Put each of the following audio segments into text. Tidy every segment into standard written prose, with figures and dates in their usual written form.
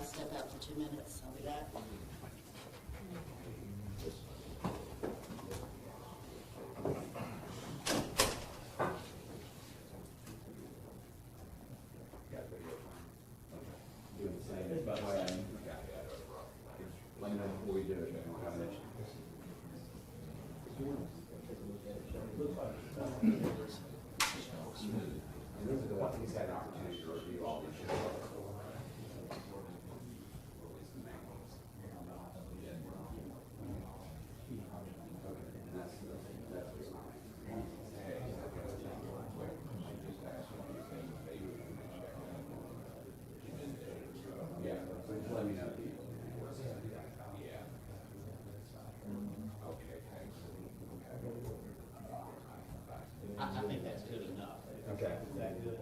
step out for 2 minutes. I'll be back. Doing the same, but let me know before we do it, I don't have an issue. And those are the ones he's had an opportunity to review all these shows. Yeah, so just let me know. I think that's good enough. Okay. Is that good?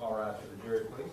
All right, to the jury, please.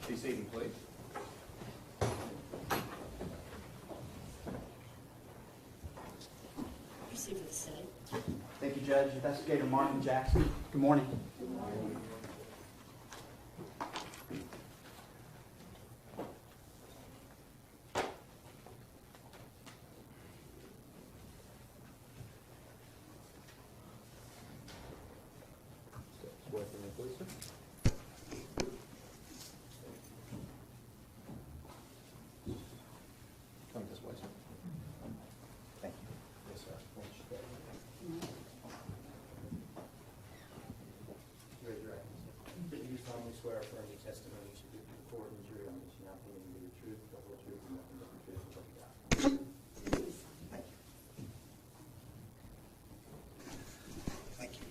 Be seated, please. Proceed with the same. Thank you, Judge. Judge Investigator Martin Jackson. Good morning. Come this way, sir. Thank you. Yes, sir. Raise your hand. Do you solemnly swear affirm the testimony you should give to the court and jury on this nothing but the truth, the whole truth, and nothing but the truth, so help you God? Thank you.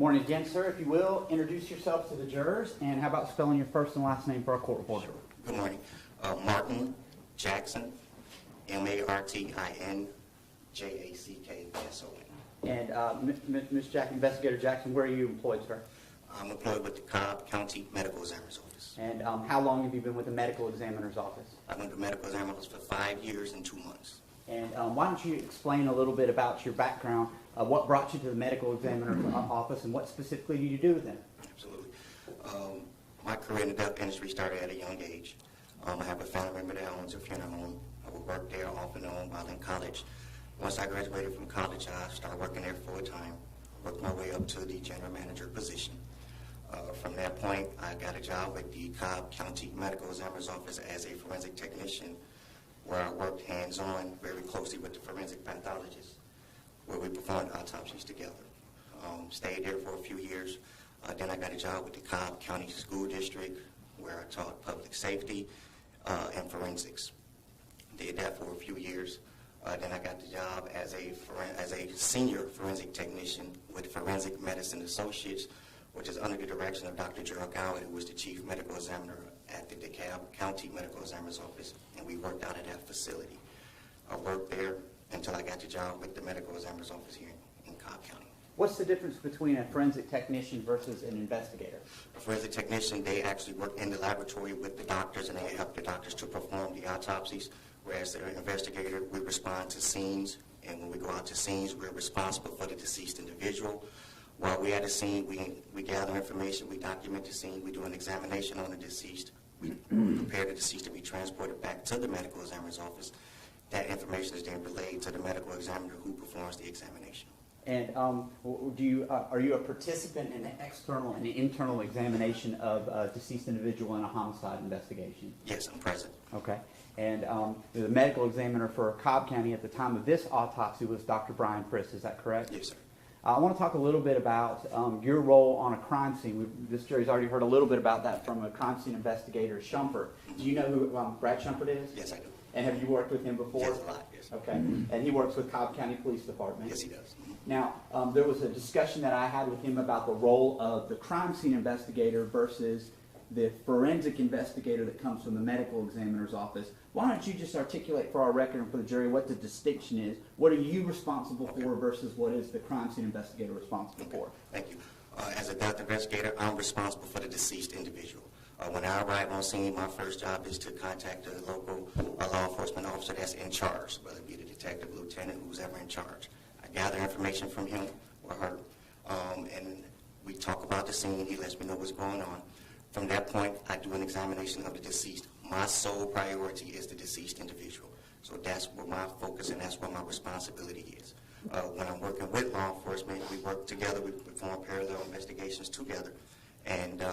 Morning again, sir. If you will, introduce yourself to the jurors, and how about spelling your first and last name for our court reporter? Good morning. Martin Jackson, MartinJackson. And Ms. Jack, Investigator Jackson, where are you employed, sir? I'm employed with the Cobb County Medical Examiner's Office. And how long have you been with the medical examiner's office? I went to medical examiner's office for 5 years and 2 months. And why don't you explain a little bit about your background, what brought you to the medical examiner's office, and what specifically do you do with them? Absolutely. My career in the death industry started at a young age. I have a family member that owns a funeral home. I would work there off and on while in college. Once I graduated from college, I started working there full time, worked my way up to the general manager position. From that point, I got a job with the Cobb County Medical Examiner's Office as a forensic technician, where I worked hands-on very closely with the forensic pathologists, where we performed autopsies together. Stayed there for a few years. Then I got a job with the Cobb County School District, where I taught public safety and forensics. Did that for a few years. Then I got the job as a senior forensic technician with Forensic Medicine Associates, which is under the direction of Dr. Gerald Gowan, who was the chief medical examiner at the DeKalb County Medical Examiner's Office, and we worked out of that facility. I worked there until I got the job with the medical examiner's office here in Cobb County. What's the difference between a forensic technician versus an investigator? A forensic technician, they actually work in the laboratory with the doctors, and they help the doctors to perform the autopsies, whereas the investigator, we respond to scenes, and when we go out to scenes, we're responsible for the deceased individual. While we're at a scene, we gather information, we document the scene, we do an examination on the deceased, we prepare the deceased to be transported back to the medical examiner's office. That information is then relayed to the medical examiner who performs the examination. And are you a participant in the external and the internal examination of a deceased individual in a homicide investigation? Yes, I'm present. Okay. And the medical examiner for Cobb County at the time of this autopsy was Dr. Brian Frist, is that correct? Yes, sir. I want to talk a little bit about your role on a crime scene. This jury's already heard a little bit about that from a crime scene investigator, Shumpert. Do you know who Brad Shumpert is? Yes, I do. And have you worked with him before? Yes, a lot, yes. Okay. And he works with Cobb County Police Department? Yes, he does. Now, there was a discussion that I had with him about the role of the crime scene investigator versus the forensic investigator that comes from the medical examiner's office. Why don't you just articulate for our record and for the jury what the distinction is? What are you responsible for versus what is the crime scene investigator responsible for? Thank you. As a death investigator, I'm responsible for the deceased individual. When I arrive on scene, my first job is to contact the local law enforcement officer that's in charge, whether it be the detective, lieutenant, who's ever in charge. I gather information from him or her, and we talk about the scene. He lets me know what's going on. From that point, I do an examination of the deceased. My sole priority is the deceased individual. So that's where my focus and that's where my responsibility is. When I'm working with law enforcement, we work together, we perform parallel investigations together. And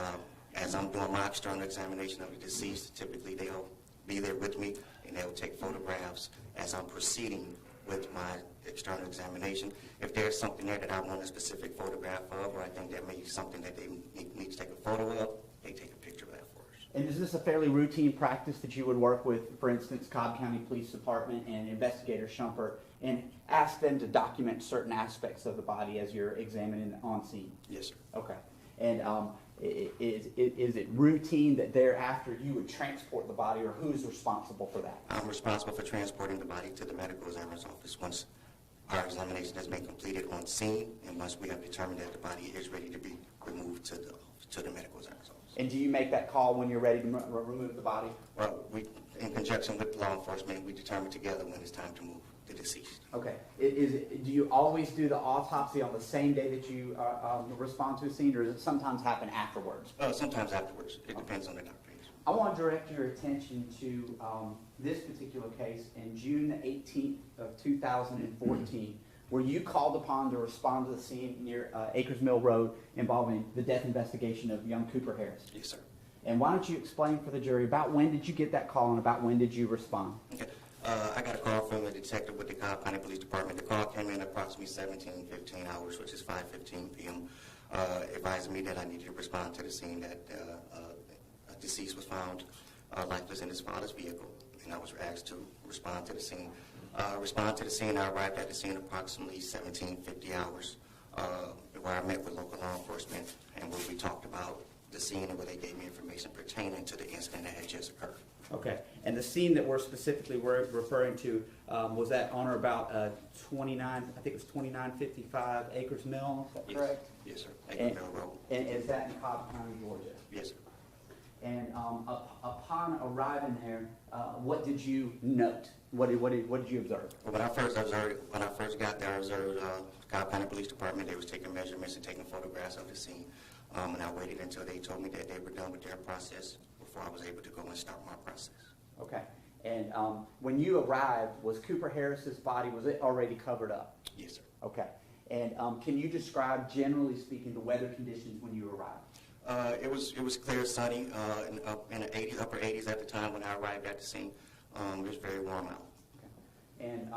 as I'm doing my external examination of the deceased, typically they'll be there with me and they'll take photographs as I'm proceeding with my external examination. If there's something there that I want a specific photograph of, or I think that may be something that they need to take a photo of, they take a picture of that for us. And is this a fairly routine practice that you would work with, for instance, Cobb County Police Department and Investigator Shumpert, and ask them to document certain aspects of the body as you're examining on scene? Yes, sir. Okay. And is it routine that thereafter you would transport the body, or who's responsible for that? I'm responsible for transporting the body to the medical examiner's office once our examination has been completed on scene, and once we have determined that the body is ready to be removed to the medical examiner's office. And do you make that call when you're ready to remove the body? Well, in conjunction with law enforcement, we determine together when it's time to move. the deceased. Okay. Do you always do the autopsy on the same day that you respond to a scene, or does it sometimes happen afterwards? Sometimes afterwards. It depends on the doctor. I want to direct your attention to this particular case in June the 18th of 2014, where you called upon to respond to the scene near Acres Mill Road involving the death investigation of young Cooper Harris. Yes, sir. And why don't you explain for the jury about when did you get that call and about when did you respond? Okay. I got a call from a detective with the Cobb County Police Department. The call came in approximately 17:15 hours, which is 5:15 p.m., advising me that I needed to respond to the scene that a deceased was found lifeless in his father's vehicle, and I was asked to respond to the scene. I arrived at the scene approximately 17:50 hours, where I met with local law enforcement, and where we talked about the scene and where they gave me information pertaining to the incident that had just occurred. Okay. And the scene that we're specifically referring to, was that on or about 29, I think it was 2955 Acres Mill, is that Yes. correct? Yes, sir. Acres Mill Road. And is that in Cobb County, Georgia? Yes, sir. And upon arriving there, what did you note? What did you observe? Well, when I first got there, I observed Cobb County Police Department. They was taking measurements and taking photographs of the scene. And I waited until they told me that they were done with their process before I was able to go and start my process. Okay. And when you arrived, was Cooper Harris's body, was it already covered up? Yes, sir. Okay. And can you describe, generally speaking, the weather conditions when you arrived? It was clear, sunny, in the upper 80s at the time when I arrived at the scene. It was very warm out. Okay. And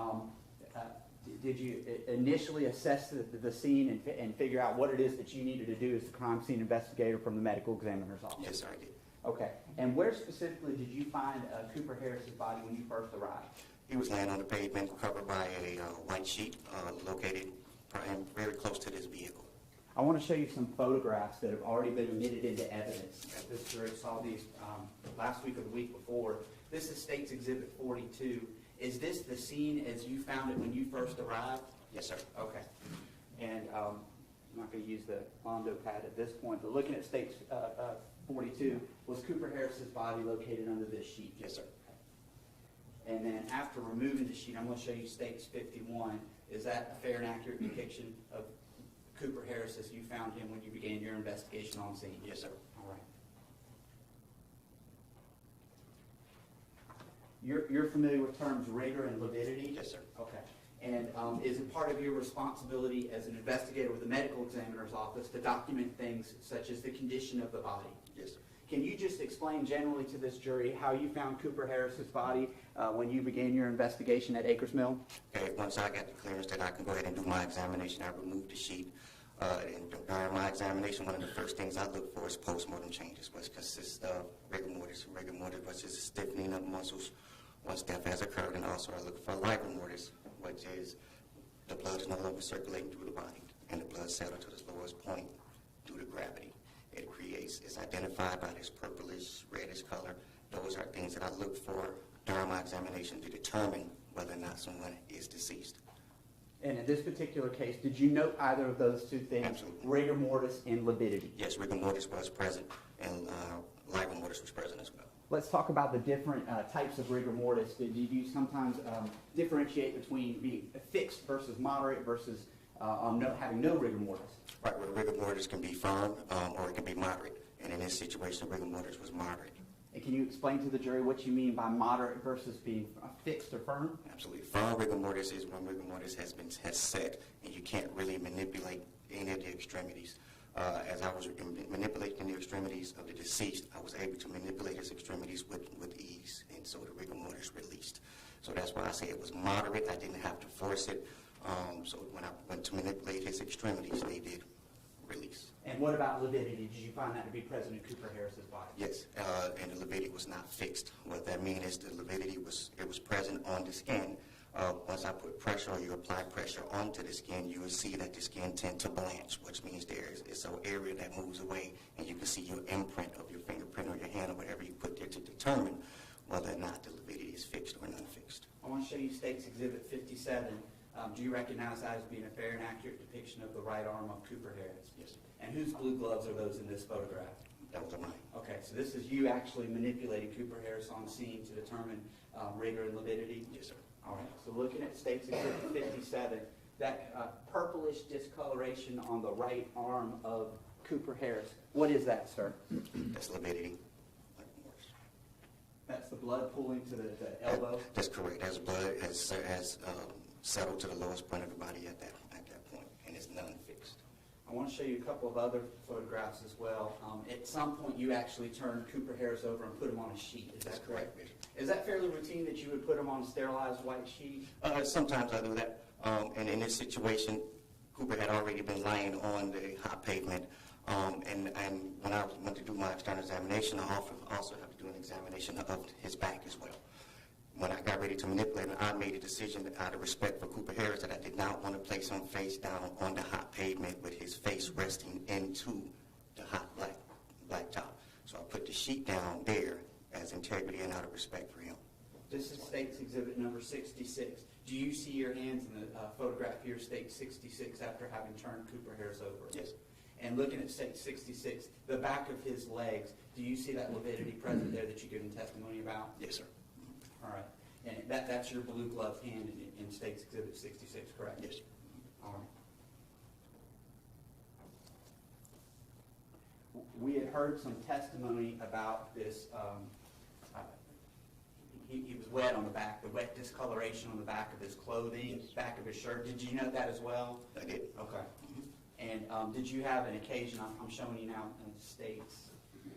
did you initially assess the scene and figure out what it is that you needed to do as the crime scene investigator from the medical examiner's office? Yes, sir, I did. Okay. And where specifically did you find Cooper Harris's body when you first arrived? He was laying on the pavement, covered by a white sheet, located very close to this vehicle. I want to show you some photographs that have already been admitted into evidence. This jury saw these last week or the week before. This is State's Exhibit 42. Is this the scene as you found it when you first arrived? Yes, sir. Okay. And I'm not going to use the Londo pad at this point, but looking at State's 42, was Cooper Harris's body located under this sheet? Yes, sir. And then after removing the sheet, I'm going to show you State's 51. Is that a fair and accurate depiction of Cooper Harris as you found him when you began your investigation on scene? Yes, sir. All right. You're familiar with terms rigor and lividity? Yes, sir. Okay. And is it part of your responsibility as an investigator with the medical examiner's office to document things such as the condition of the body? Yes, sir. Can you just explain generally to this jury how you found Cooper Harris's body when you began your investigation at Acres Mill? Okay, once I got the clearance that I can go ahead and do my examination, I removed the sheet. And during my examination, one of the first things I look for is postmortem changes, which consists of rigor mortis. Rigor mortis, which is a stiffening of muscles once death has occurred, and also I look for livor mortis, which is the blood is no longer circulating through the body, and the blood settled to its lowest point due to gravity. It's identified by this purplish, reddish color. Those are things that I look for during my examination to determine whether or not someone is deceased. And in this particular case, did you note either of those two things? Absolutely. Rigor mortis and lividity. Yes, rigor mortis was present, and livor mortis was present as well. Let's talk about the different types of rigor mortis. Did you sometimes differentiate between being fixed versus moderate versus having no rigor mortis? Right, well, rigor mortis can be firm or it can be moderate, and in this situation, rigor mortis was moderate. And can you explain to the jury what you mean by moderate versus being fixed or firm? Absolutely. Firm rigor mortis is when rigor mortis has set, and you can't really manipulate any of the extremities. As I was manipulating the extremities of the deceased, I was able to manipulate his extremities with ease, and so the rigor mortis released. So that's why I say it was moderate. I didn't have to force it. So when I went to manipulate his extremities, they did release. And what about lividity? Did you find that to be present in Cooper Harris's body? Yes, and the lividity was not fixed. What that means is the lividity was present on the skin. Once I put pressure or you apply pressure onto the skin, you will see that the skin tend to blanch, which means it's an area that moves away, and you can see your imprint of your fingerprint or your hand or whatever you put there to determine whether or not the lividity is fixed or non-fixed. I want to show you State's Exhibit 57. Do you recognize that as being a fair and accurate depiction of the right arm of Cooper Harris? Yes, sir. And whose blue gloves are those in this photograph? That was mine. Okay, so this is you actually manipulating Cooper Harris on scene to determine rigor and lividity? Yes, sir. All right, so looking at State's Exhibit 57, that purplish discoloration on the right arm of Cooper Harris, what is that, sir? That's lividity. That's the blood pooling to the elbow? That's correct. As blood has settled to the lowest point of the body at that point, and it's non-fixed. I want to show you a couple of other photographs as well. At some point, you actually turned Cooper Harris over and put him on a sheet. Is That's that correct? correct. Is that fairly routine that you would put him on a sterilized white sheet? Sometimes I do that. And in this situation, Cooper had already been lying on the hot pavement. And when I went to do my external examination, I also have to do an examination of his back as well. When I got ready to manipulate him, I made a decision that out of respect for Cooper Harris that I did not want to place him face down on the hot pavement with his face resting into the hot black top. So I put the sheet down there as integrity and out of respect for him. This is State's Exhibit number 66. Do you see your hands in the photograph here, State 66, after having turned Cooper Harris over? Yes. And looking at State 66, the back of his legs, do you see that lividity present there that you're giving testimony about? Yes, sir. All right. And that's your blue gloved hand in State's Exhibit 66, correct? Yes, sir. All right. We had heard some testimony about this. He was wet on the back, the wet discoloration on the back of his clothing, Yes. back of his shirt. Did you note that as well? I did. Okay. And did you have an occasion, I'm showing you now in States, you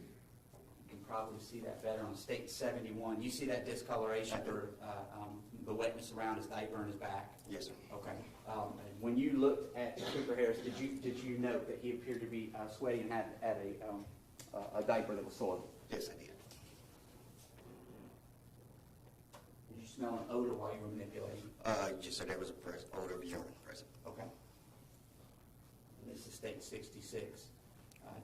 can probably see that better on State 71. You see that discoloration or the wetness around his diaper and his back? Yes, sir. Okay. When you looked at Cooper Harris, did you note that he appeared to be sweaty and had a diaper that was soiled? Yes, I did. Did you smell an odor while you were manipulating? Just so there was a odor of urine present. Okay. This is State 66.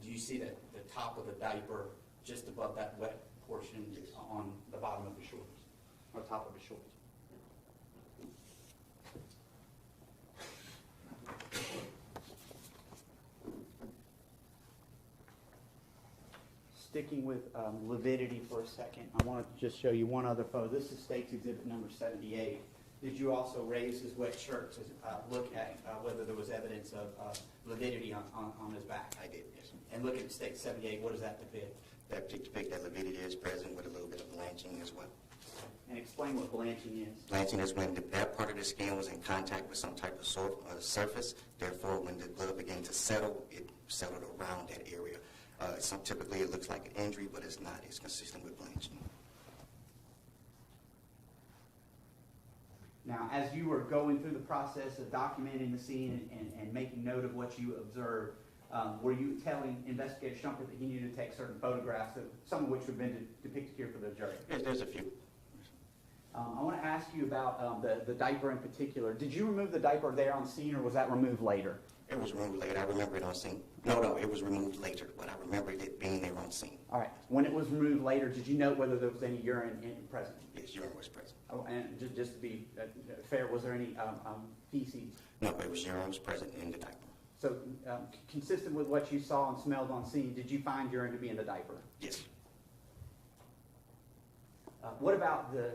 Do you see that the top of the diaper just above that wet portion Yes. on the bottom of his shorts, or top of his shorts? Sticking with lividity for a second, I want to just show you one other photo. This is State's Exhibit number 78. Did you also raise his wet shirt to look at whether there was evidence of lividity on his back? I did, yes. And looking at State 78, what does that depict? That depict that lividity is present with a little bit of blanching as well. And explain what blanching is. Blanching is when that part of the skin was in contact with some type of surface. Therefore, when the blood began to settle, it settled around that area. Typically, it looks like an injury, but it's not. It's consistent with blanching. Now, as you were going through the process of documenting the scene and making note of what you observed, were you telling Investigator Shumpert that he needed to take certain photographs, some of which have been depicted here for the jury? Yes, there's a few. I want to ask you about the diaper in particular. Did you remove the diaper there on scene, or was that removed later? It was removed later. I remember it on scene. No, it was removed later, but I remember it being there on scene. All right. When it was removed later, did you note whether there was any urine present? Yes, urine was present. Oh, and just to be fair, was there any feces? No, it was urine was present in the diaper. So, consistent with what you saw and smelled on scene, did you find urine to be in the diaper? Yes. What about the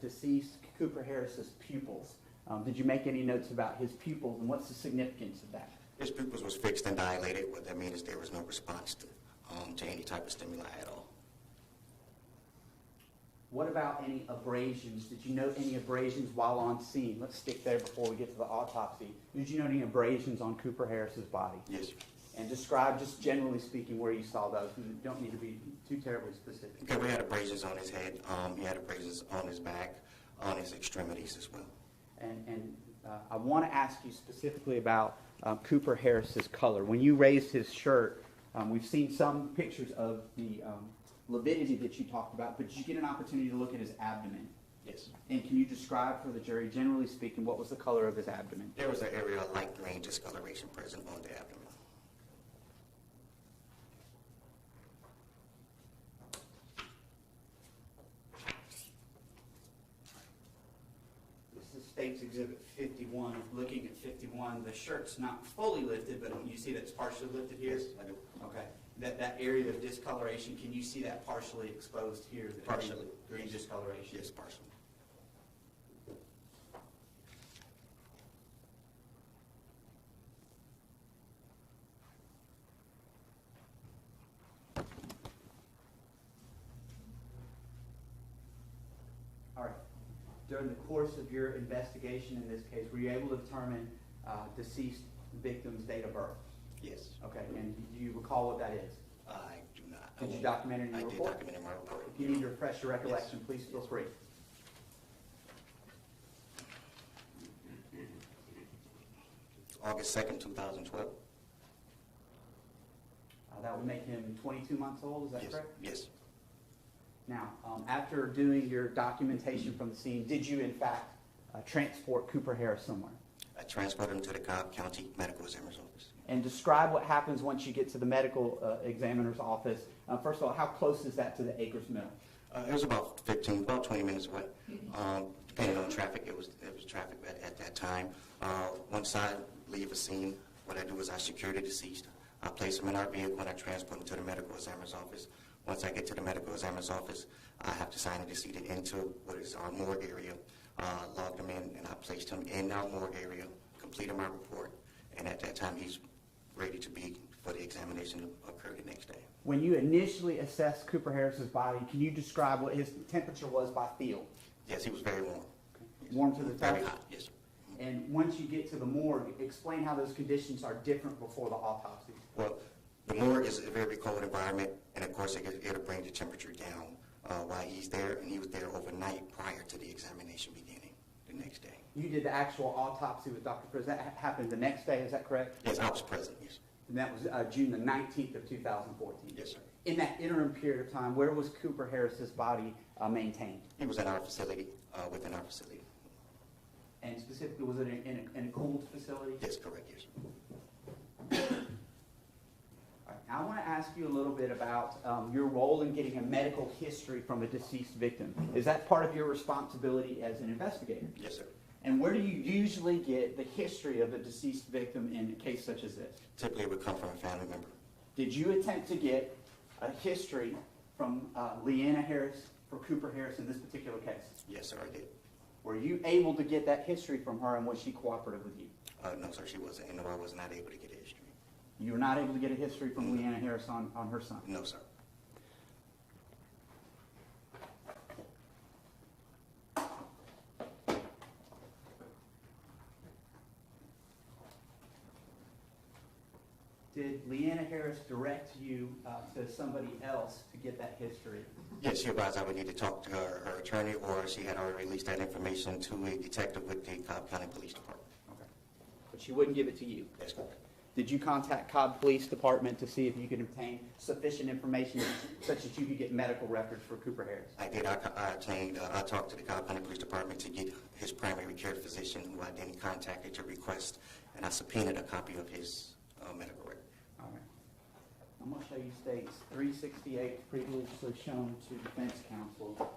deceased Cooper Harris's pupils? Did you make any notes about his pupils, and what's the significance of that? His pupils was fixed and dilated. What that means is there was no response to any type of stimuli at all. What about any abrasions? Did you note any abrasions while on scene? Let's stick there before we get to the autopsy. Did you note any abrasions on Cooper Harris's body? Yes. And describe, just generally speaking, where you saw those. You don't need to be too terribly specific. Okay, we had abrasions on his head. He had abrasions on his back, on his extremities as well. And I want to ask you specifically about Cooper Harris's color. When you raised his shirt, we've seen some pictures of the lividity that you talked about, but did you get an opportunity to look at his abdomen? Yes. And can you describe for the jury, generally speaking, what was the color of his abdomen? There was an area of light green discoloration present on the abdomen. This is State's Exhibit 51. Looking at 51, the shirt's not fully lifted, but you see that it's partially lifted here? Yes, I do. Okay. That area of discoloration, can you see that partially exposed here? The Partially. green discoloration? Yes, partially. during the course of your investigation in this case, were you able to determine deceased victim's date of birth? Yes. Okay, and do you recall what that is? I do not. Did you document it in your I did report? document it in my report. If you need to refresh your recollection, please feel free. August 2nd, 2012. That would make him 22 months old, is that Yes. correct? Yes. Now, after doing your documentation from the scene, did you in fact transport Cooper Harris somewhere? I transported him to the Cobb County Medical Examiner's office. And describe what happens once you get to the medical examiner's office. First of all, how close is that to the Acres Mill? It was about 20 minutes away. Depending on traffic, it was traffic at that time. Once I leave a scene, what I do is I secure the deceased. I place him in our vehicle and I transport him to the medical examiner's office. Once I get to the medical examiner's office, I have to sign the decedent into what is our morgue area, log them in, and I placed him in our morgue area, completed my report, and at that time he's ready to be for the examination to occur the next day. When you initially assessed Cooper Harris's body, can you describe what his temperature was by feel? Yes, he was very warm. Warm to the touch? Very hot, yes, sir. And once you get to the morgue, explain how those conditions are different before the autopsy. Well, the morgue is a very cold environment, and of course it'll bring the temperature down while he's there, and he was there overnight prior to the examination beginning the next day. You did the actual autopsy with Dr. Frist. That happened the next day, is that correct? Yes, I was present, yes. And that was June the 19th of 2014. Yes, sir. In that interim period of time, where was Cooper Harris's body maintained? He was in our facility, within our facility. And specifically, was it in a cooled facility? Yes, correct, yes. All right, now I want to ask you a little bit about your role in getting a medical history from a deceased victim. Is that part of your responsibility as an investigator? Yes, sir. And where do you usually get the history of a deceased victim in a case such as this? Typically, it would come from a family member. Did you attempt to get a history from Leanna Harris for Cooper Harris in this particular case? Yes, sir, I did. Were you able to get that history from her, and was she cooperative with you? No, sir, she wasn't, and no, I was not able to get a history. You were not able to get a history from Leanna Harris on her son? No, sir. Did Leanna Harris direct you to somebody else to get that history? Yes, she advised I would need to talk to her attorney, or she had already released that information to a detective with the Cobb County Police Department. Okay. But she wouldn't give it to you? That's correct. Did you contact Cobb Police Department to see if you could obtain sufficient information such that you could get medical records for Cooper Harris? I did. I talked to the Cobb County Police Department to get his primary care physician, who I then contacted to request, and I subpoenaed a copy of his medical record. All right. I'm going to show you states 368 previously shown to defense counsel.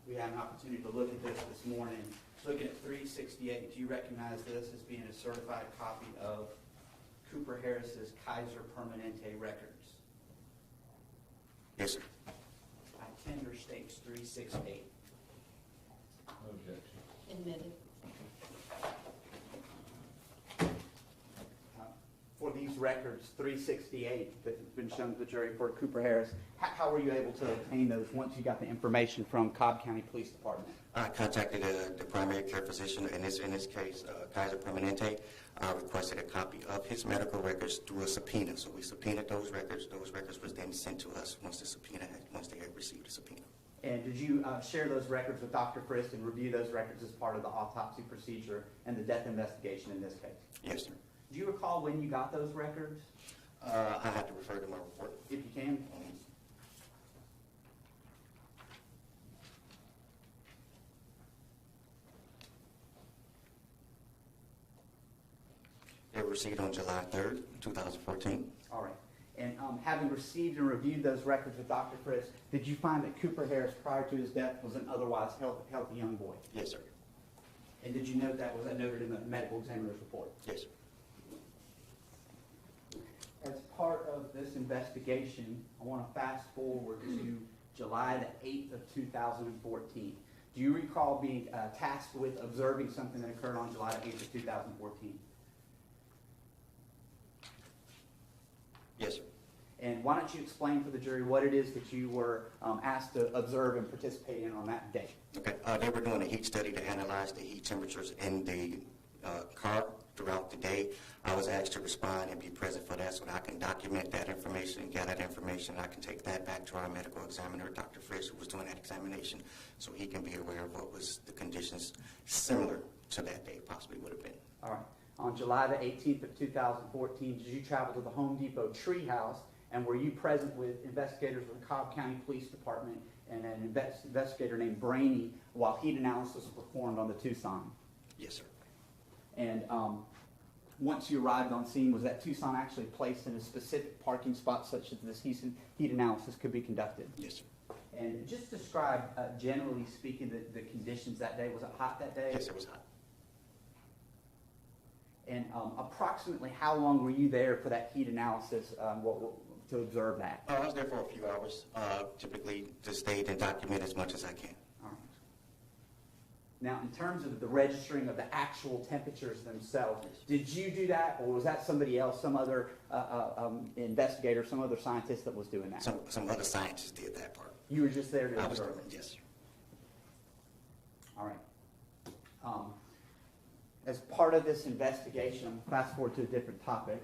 We had an opportunity to look at this morning. Looking at 368, do you recognize this as being a certified copy of Cooper Harris's Kaiser Permanente records? Yes, sir. I tender states 368. Objection. Admitted. For these records, 368 that have been shown to the jury for Cooper Harris, how were you able to obtain those once you got the information from Cobb County Police Department? I contacted the primary care physician, in this case, Kaiser Permanente. I requested a copy of his medical records through a subpoena. So we subpoenaed those records. Those records was then sent to us once they had received the subpoena. And did you share those records with Dr. Frist and review those records as part of the autopsy procedure and the death investigation in this case? Yes, sir. Do you recall when you got those records? I have to refer to my report. If you can. They were received on July 3rd, 2014. All right. And having received and reviewed those records with Dr. Frist, did you find that Cooper Harris, prior to his death, was an otherwise healthy young boy? Yes, sir. And did you note that? Was that noted in the medical examiner's report? Yes, sir. As part of this investigation, I want to fast forward to July the 8th of 2014. Do you recall being tasked with observing something that occurred on July the 8th of 2014? Yes, sir. And why don't you explain for the jury what it is that you were asked to observe and participate in on that day? Okay, they were doing a heat study to analyze the heat temperatures in the car throughout the day. I was asked to respond and be present for that so that I can document that information and gather that information. I can take that back to our medical examiner, Dr. Frist, who was doing that examination, so he can be aware of what was the conditions similar to that day possibly would have been. All right. On July the 18th of 2014, did you travel to the Home Depot treehouse, and were you present with investigators of the Cobb County Police Department and an investigator named Brainy while heat analysis was performed on the Tucson? Yes, sir. And once you arrived on scene, was that Tucson actually placed in a specific parking spot such that this heat analysis could be conducted? Yes, sir. And just describe, generally speaking, the conditions that day. Was it hot that day? Yes, it was hot. And approximately how long were you there for that heat analysis to observe that? I was there for a few hours, typically to stay and document as much as I can. All right. Now, in terms of the registering of the actual temperatures themselves, did you do that, or was that somebody else, some other investigator, some other scientist that was doing that? Some other scientists did that part. You were just there to I was observe there, it? yes, sir. All right. As part of this investigation, fast forward to a different topic,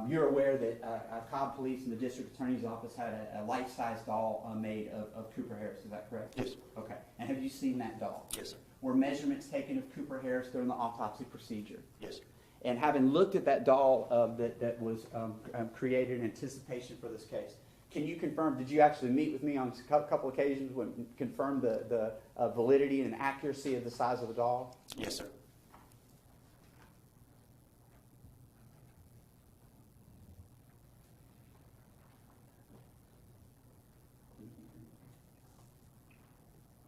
you're aware that Cobb Police and the District Attorney's Office had a life-size doll made of Cooper Harris, is that correct? Yes. Okay. And have you seen that doll? Yes, sir. Were measurements taken of Cooper Harris during the autopsy procedure? Yes, sir. And having looked at that doll that was created in anticipation for this case, can you confirm, did you actually meet with me on a couple occasions when confirm the validity and accuracy of the size of the doll? Yes, sir.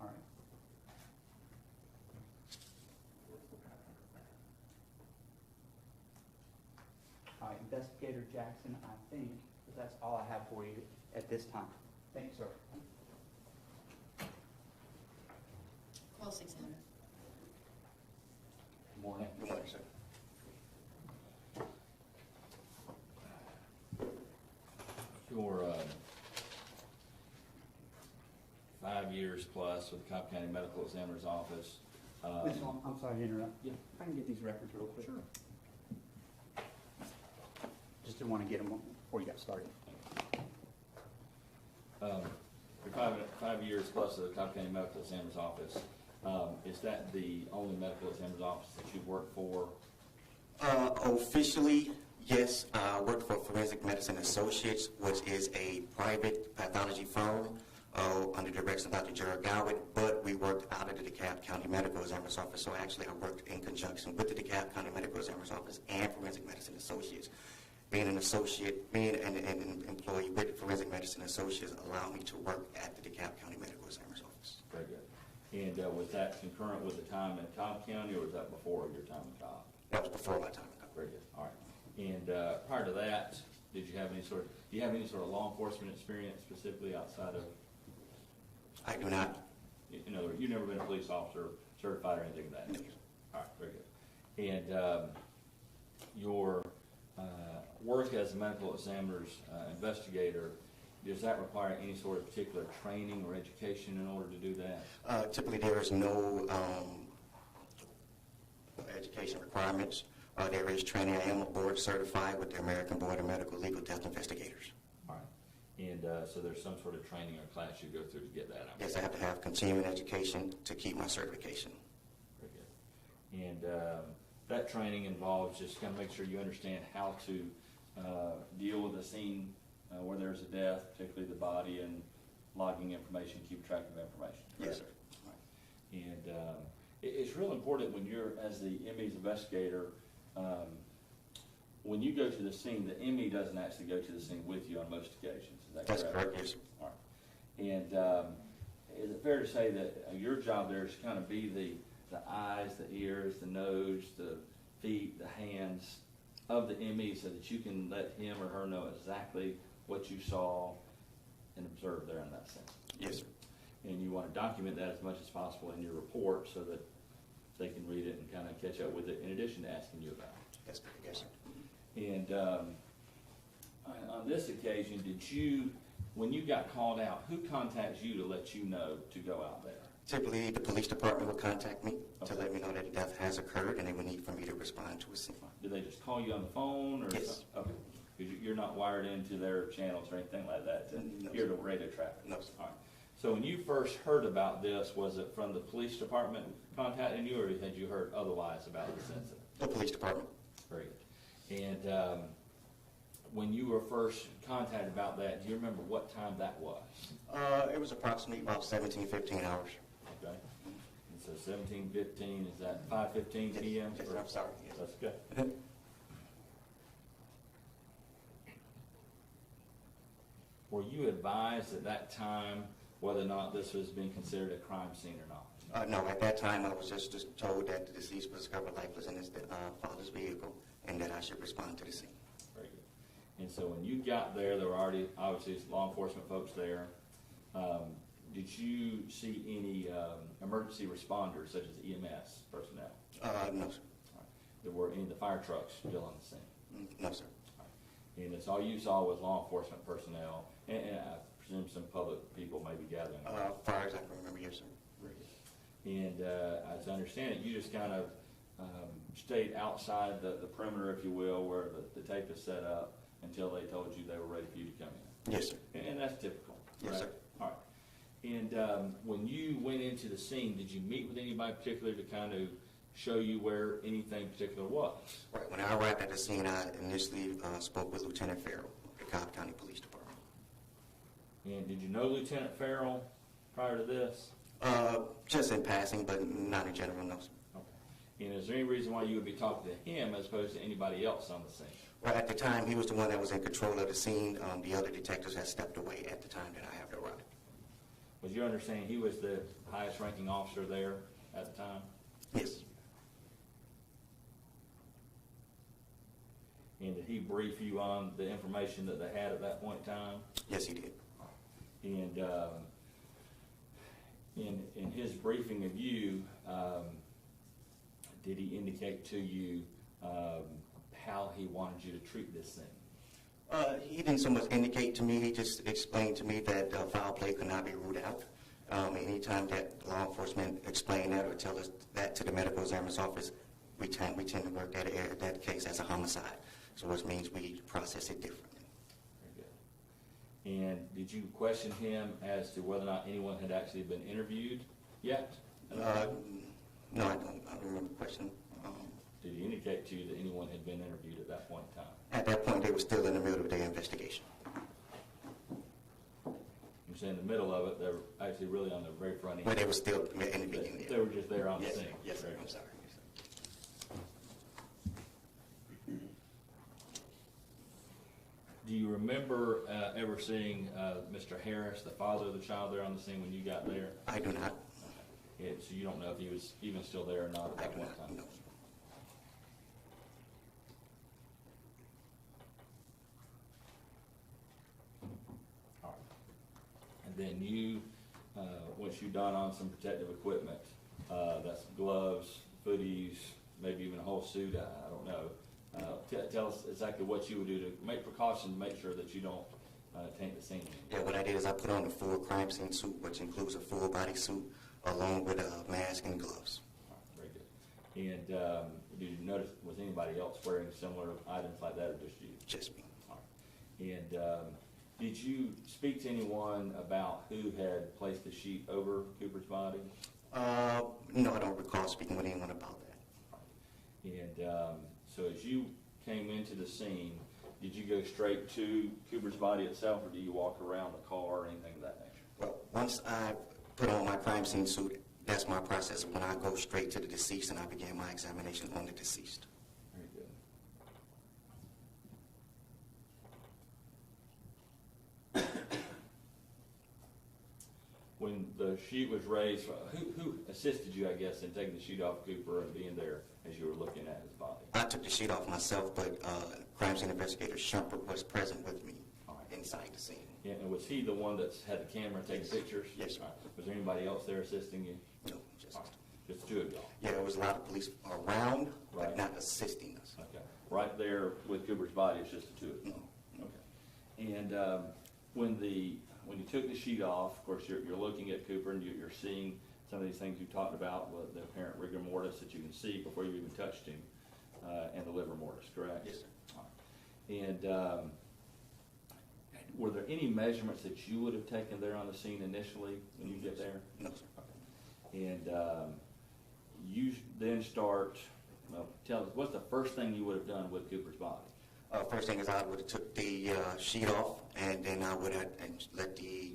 All right. All right, Investigator Jackson, I think that that's all I have for you at this time. Thank you, sir. Cross examiner. Good morning. Good morning, sir. Your 5 years plus with the Cobb County Medical Examiner's Office. I'm sorry to interrupt. Yeah. If I can get these records real quick. Sure. Just didn't want to get them before you got started. Your 5 years plus of the Cobb County Medical Examiner's Office, is that the only medical examiner's office that you've worked for? Officially, yes. I worked for Forensic Medicine Associates, which is a private pathology firm under the direction of Dr. Gerald Gowett, but we worked out of the DeKalb County Medical Examiner's Office, so actually I worked in conjunction with the DeKalb County Medical Examiner's Office and Forensic Medicine Associates. Being an associate, being an employee with Forensic Medicine Associates allowed me to work at the DeKalb County Medical Examiner's Office. Very good. And was that concurrent with the time in Cobb County, or was that before your time in Cobb? That was before my time in Cobb. Very good. All right. And prior to that, do you have any sort of law enforcement experience specifically outside of? I do not. In other words, you've never been a police officer, certified, or anything of that nature? All right, very good. And your work as a medical examiner's investigator, does that require any sort of particular training or education in order to do that? Typically, there is no education requirements. There is training. I am board certified with the American Board of Medical Legal Death Investigators. All right. And so there's some sort of training or class you go through to get that? Yes, I have to have continuing education to keep my certification. Very good. And that training involves just kind of make sure you understand how to deal with a scene where there's a death, particularly the body, and logging information, keep track of information. Yes, sir. Right. And it's real important when you're, as the ME's investigator, when you go to the scene, the ME doesn't actually go to the scene with you on most occasions. Is that That's correct? correct, yes, sir. All right. And is it fair to say that your job there is to kind of be the eyes, the ears, the nose, the feet, the hands of the ME so that you can let him or her know exactly what you saw and observed there in that sense? Yes, sir. And you want to document that as much as possible in your report so that they can read it and kind of catch up with it in addition to asking you about it. That's correct, yes, sir. And On this occasion, when you got called out, who contacts you to let you know to go out there? Typically, the police department will contact me to Okay. let me know that a death has occurred, and they would need for me to respond to a scene. Do they just call you on the phone or Yes. something? Okay. Because you're not wired into their channels or anything like that to No, hear sir. the radio traffic? No, sir. All right. So when you first heard about this, was it from the police department contacting you, or had you heard otherwise about this incident? The police department. Very good. And when you were first contacted about that, do you remember what time that was? It was approximately about 17, 15 hours. Okay. And so 17:15, is that 5:15 p.m.? Yes, I'm sorry. Yes. That's good. Were you advised at that time whether or not this was being considered a crime scene or not? No, at that time, I was just told that the deceased was discovered lifeless in his father's vehicle, and that I should respond to the scene. Very good. And so when you got there were already, obviously, law enforcement folks there. Did you see any emergency responders, such as EMS personnel? No, sir. All right. There were any of the fire trucks still on the scene? No, sir. All right. And that's all you saw was law enforcement personnel, and I presume some public people may be gathering. As far as I can remember, yes, sir. Very good. And as I understand it, you just kind of stayed outside the perimeter, if you will, where the tape is set up until they told you they were ready for you to come in. Yes, sir. And that's typical. Yes, right? sir. All right. And when you went into the scene, did you meet with anybody particular to kind of show you where anything particular was? Right. When I arrived at the scene, I initially spoke with Lieutenant Farrell of the Cobb County Police Department. And did you know Lieutenant Farrell prior to this? Just in passing, but not in general, no, sir. Okay. And is there any reason why you would be talking to him as opposed to anybody else on the scene? Well, at the time, he was the one that was in control of the scene. The other detectives had stepped away at the time that I have arrived. Was your understanding he was the highest ranking officer there at the time? Yes. And did he brief you on the information that they had at that point in time? Yes, he did. And in his briefing of you, did he indicate to you how he wanted you to treat this thing? He didn't so much indicate to me. He just explained to me that foul play could not be ruled out. Anytime that law enforcement explain that or tell us that to the medical examiner's office, we tend to work that case as a homicide. So which means we process it differently. Very good. And did you question him as to whether or not anyone had actually been interviewed yet? No, I don't. I don't remember the question. Did he indicate to you that anyone had been interviewed at that point in time? At that point, they were still in the middle of their investigation. You say in the middle of it, they were actually really on the very front end. But they were still in the beginning. They were just there on the Yes, scene. yes, sir. Very I'm good. sorry. Do you remember ever seeing Mr. Harris, the father of the child, there on the scene when you got there? I do not. Yeah, so you don't know if he was even still there or not at I that do point in not. time? No. All right. And then you, once you don on some protective equipment, that's gloves, footies, maybe even a whole suit, I don't know. Tell us exactly what you would do to make precautions to make sure that you don't taint the scene. Yeah, what I did is I put on a full crime scene suit, which includes a full body suit, along with a mask and gloves. All right, very good. And did you notice, was anybody else wearing similar items like that, or just you? Just me. All right. And did you speak to anyone about who had placed the sheet over Cooper's body? No, I don't recall speaking with anyone about that. And so as you came into the scene, did you go straight to Cooper's body itself, or do you walk around the car or anything of that nature? Well, once I put on my crime scene suit, that's my process. When I go straight to the deceased and I begin my examination on the deceased. Very good. When the sheet was raised, who assisted you, I guess, in taking the sheet off Cooper and being there as you were looking at his body? I took the sheet off myself, but crime scene investigator Shumpert was present with me inside the scene. Yeah, and was he the one that had the camera taking pictures? Yes, sir. All right. Was there anybody else there assisting you? No, just All right. Just the two of y'all? yeah, there was a lot of police around, Right. but not assisting us. Okay. Right there with Cooper's body, it's just the two of you? No. Okay. And when you took the sheet off, of course, you're looking at Cooper and you're seeing some of these things you talked about, with the apparent rigor mortis that you can see before you even touched him, and the liver mortis, correct? Yes, sir. All right. And were there any measurements that you would have taken there on the scene initially when you get there? No, sir. Okay. And you then start, well, tell us, what's the first thing you would have done with Cooper's body? First thing is I would have took the sheet off, and then I would have let the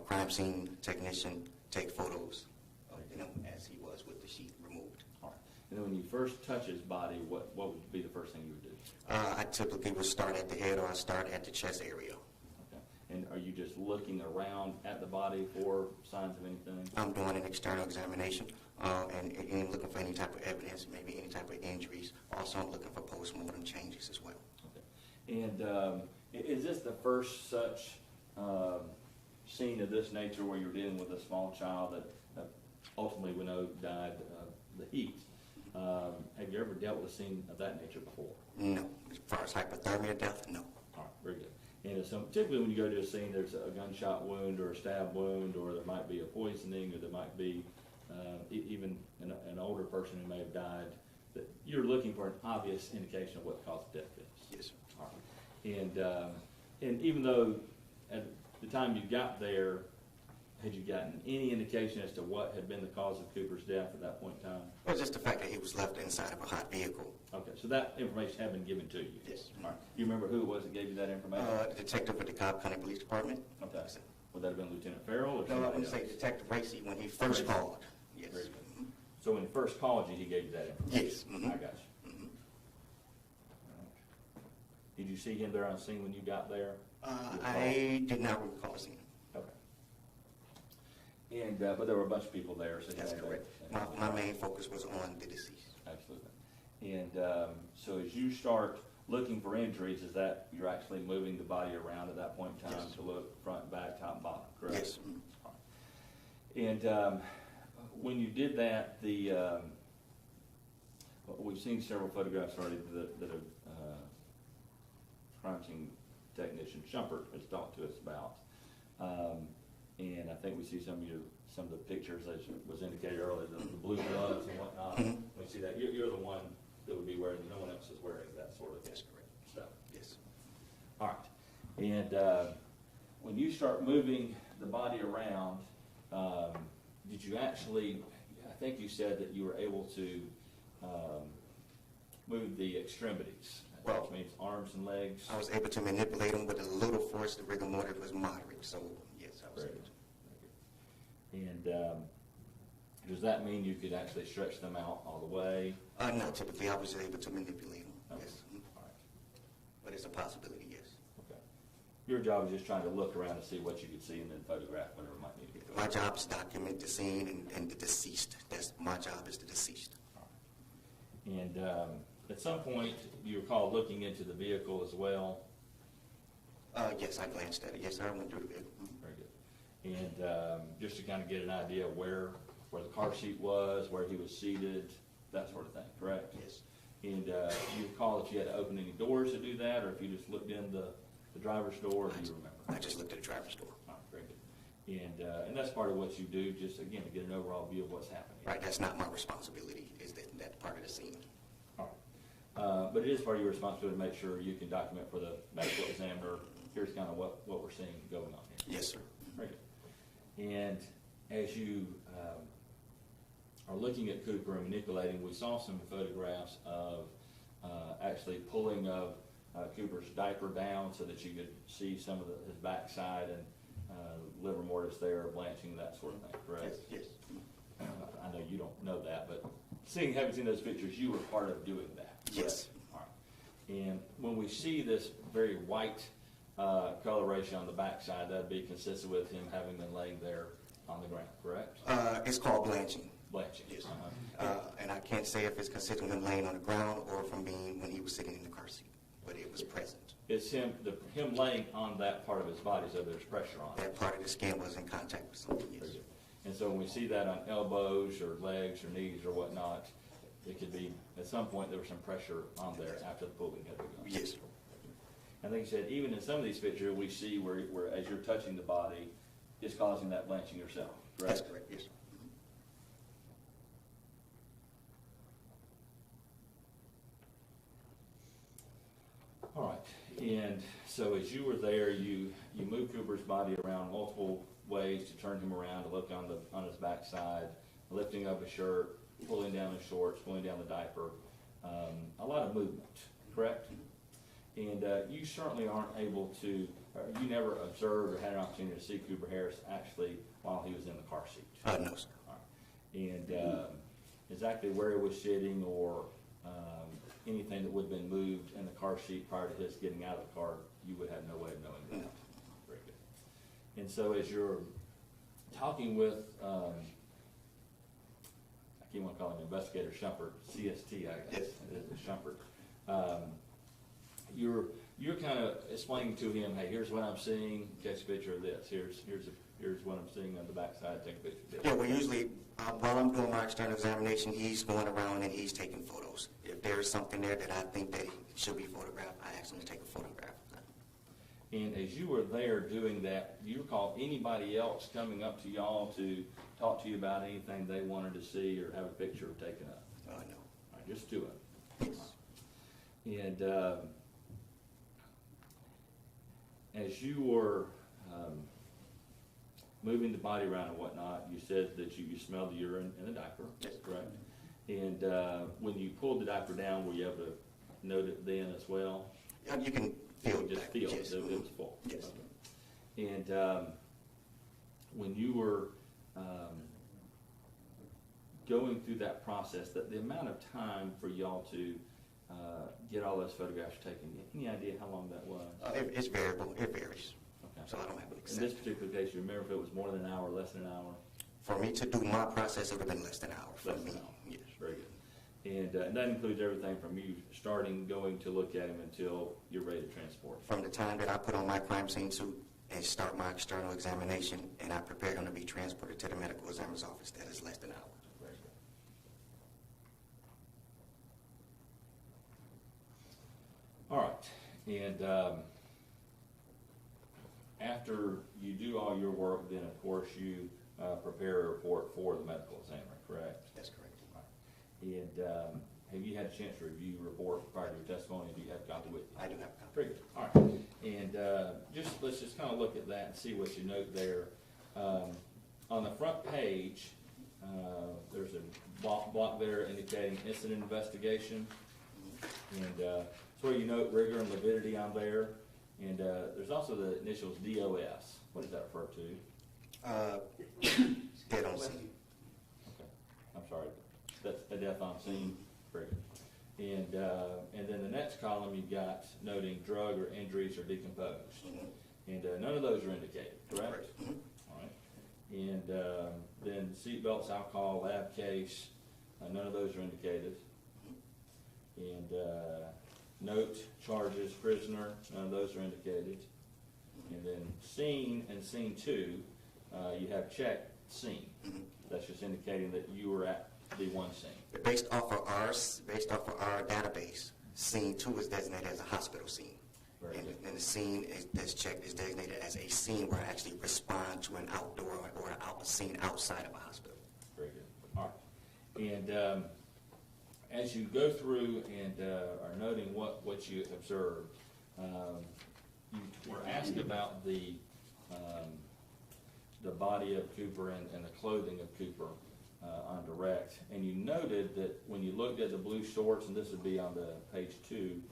crime scene technician take photos of him as he was with the sheet removed. All right. And then when you first touch his body, what would be the first thing you would do? I typically would start at the head, or I start at the chest area. Okay. And are you just looking around at the body for signs of anything? I'm doing an external examination and looking for any type of evidence, maybe any type of injuries. Also, I'm looking for postmortem changes as well. Okay. And is this the first such scene of this nature where you're dealing with a small child that ultimately we know died of the heat? Have you ever dealt with a scene of that nature before? No. As far as hypothermia death, no. All right, very good. And so typically when you go to a scene, there's a gunshot wound or a stab wound, or there might be a poisoning, or there might be even an older person who may have died. That you're looking for an obvious indication of what caused death is. Yes, sir. All right. And even though at the time you got there, had you gotten any indication as to what had been the cause of Cooper's death at that point in time? Well, just the fact that he was left inside of a hot vehicle. Okay, so that information had been given to you? Yes. All right. You remember who it was that gave you that information? The detective with the Cobb County Police Department. Okay. Would that have been Lieutenant Farrell or No, I somebody would say else? Detective Racy when he first Racy. called. Yes. Very good. So when he first called you, he gave you that information? Yes. I got you. Mhm. Did you see him there on scene when you got there? I did not recall seeing him. Okay. And but there were a bunch of people there, so you That's had correct. that- My main focus was on the deceased. Absolutely. And so as you start looking for injuries, is that you're actually moving the body around at that point in time Yes. to look front, back, top, and bottom, correct? Yes. All right. And when you did that, we've seen several photographs already that a crime scene technician, Shumpert, has talked to us about. And I think we see some of the pictures, as was indicated earlier, the blue gloves and whatnot. Mhm. We see that. You're the one that would be wearing, no one else is wearing that sort of That's correct. stuff. Yes. All right. And when you start moving the body around, did you actually, I think you said that you were able to move the extremities, Well, which means arms and legs. I was able to manipulate him with a little force. The rigor mortis was moderate, so yes, I was Very able good. to. And does that mean you could actually stretch them out all the way? Not typically. I was able to manipulate him. Okay. Yes. All right. But it's a possibility, yes. Okay. Your job is just trying to look around and see what you could see and then photograph whatever might need to be My photographed. job is to document the scene and the deceased. That's my job, is the deceased. All right. And at some point, you recall looking into the vehicle as well. Yes, I glanced at it. Yes, sir, I went through the vehicle. Very good. And just to kind of get an idea of where the car seat was, where he was seated, that sort of thing, correct? Yes. And you recall if you had to open any doors to do that, or if you just looked in the driver's door, do you remember? I just looked at the driver's door. All right, very good. And that's part of what you do, just again, to get an overall view of what's happening. Right, that's not my responsibility, is that part of the scene. All right. But it is part of your responsibility to make sure you can document for the medical examiner, here's kind of what we're seeing going on here. Yes, sir. Very good. And as you are looking at Cooper and manipulating, we saw some photographs of actually pulling of Cooper's diaper down so that you could see some of his backside and liver mortis there, blanching, that sort of thing, correct? Yes, yes. I know you don't know that, but having seen those pictures, you were part of doing that. correct? Yes. All right. And when we see this very white coloration on the backside, that'd be consistent with him having been laying there on the ground, correct? It's called blanching. Blanching. Yes. Uh-huh. And I can't say if it's consistent with him laying on the ground or from being when he was sitting in the car seat, but it was present. It's him laying on that part of his body, so there's pressure on it. That part of the skin was in contact with something, yes. Very good. And so when we see that on elbows or legs or knees or whatnot, it could be, at some point, there was some pressure on there after the pulling had begun. Yes. And like you said, even in some of these pictures, we see where as you're touching the body, it's causing that blanching yourself, correct? That's correct, yes. All right, and so as you were there, you moved Cooper's body around multiple ways to turn him around, to look on his backside, lifting up his shirt, pulling down his shorts, pulling down the diaper, a lot of movement, correct? And you certainly aren't able to, or you never observed or had an opportunity to see Cooper Harris actually while he was in the car seat. No, sir. All right. And exactly where he was sitting or anything that would have been moved in the car seat prior to his getting out of the car, you would have no way of knowing that. Very good. And so as you're talking with, I keep on calling him Investigator Shumpert, CST, I guess, Shumpert. You're kind of explaining to him, hey, here's what I'm seeing, catch a picture of this. Here's what I'm seeing on the backside, take a picture of this. Yeah, well, usually, while I'm doing my external examination, he's going around and he's taking photos. If there's something there that I think that should be photographed, I ask him to take a photograph. And as you were there doing that, do you recall anybody else coming up to y'all to talk to you about anything they wanted to see or have a picture taken up? No. All right, just two of them. Yes. And as you were moving the body around and whatnot, you said that you smelled the urine in the diaper, Yes. correct? And when you pulled the diaper down, were you able to note it then as well? You can feel Just that. feel Yes. it was full. Yes. Okay. And when you were going through that process, that the amount of time for y'all to get all those photographs taken, any idea how long that was? It's variable. It varies. Okay. So I don't have an In exact. this particular case, you remember if it was more than an hour, less than an hour? For me to do my process, it would have been less than an hour for Less than me. an hour. Yes. Very good. And that includes everything from you starting, going to look at him until you're ready to transport. From the time that I put on my crime scene suit and start my external examination, and I prepare him to be transported to the medical examiner's office, that is less than an hour. Very good. All right. And after you do all your work, then of course you prepare a report for the medical examiner, correct? That's correct. And have you had a chance to review your report prior to your testimony? Do you have a copy with you? I do have a copy. Very good. All right. And let's just kind of look at that and see what you note there. On the front page, there's a block there indicating incident investigation. And so where you note rigor and lividity on there. And there's also the initials DOS. What does that refer to? Dead on scene. Okay. I'm sorry. That's a death on scene. Very good. And then the next column you've got noting drug or injuries or decomposed. And none of those are indicated, correct? All right. And then seatbelts, alcohol, lab case, none of those are indicated. And note, charges, prisoner, none of those are indicated. And then scene and scene 2, you have checked scene. That's just indicating that you were at the one scene. Based off of our database, scene 2 is designated as a hospital scene. Very good. And the scene that's checked is designated as a scene where I actually respond to an outdoor or a scene outside of a hospital. Very good. All right. And as you go through and are noting what you observed, you were asked about the body of Cooper and the clothing of Cooper on direct, and you noted that when you looked at the blue shorts, and this would be on the page 2,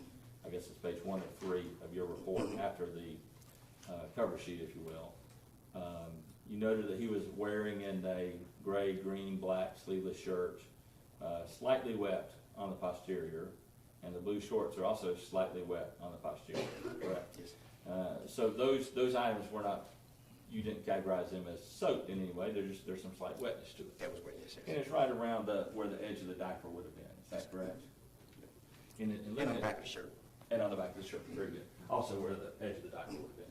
I guess it's page 1 of 3 of your report after the cover sheet, if you will, you noted that he was wearing in a gray, green, black sleeveless shirt, slightly wet on the posterior, and the blue shorts are also slightly wet on the posterior, correct? Yes. So those items were not, you didn't categorize them as soaked in any way, there's some slight wetness to it. That was what it And says. it's right around where the edge of the diaper would have been, is that correct? And And on the back of the shirt. And on the back of the shirt, very good. Also where the edge of the diaper would have been.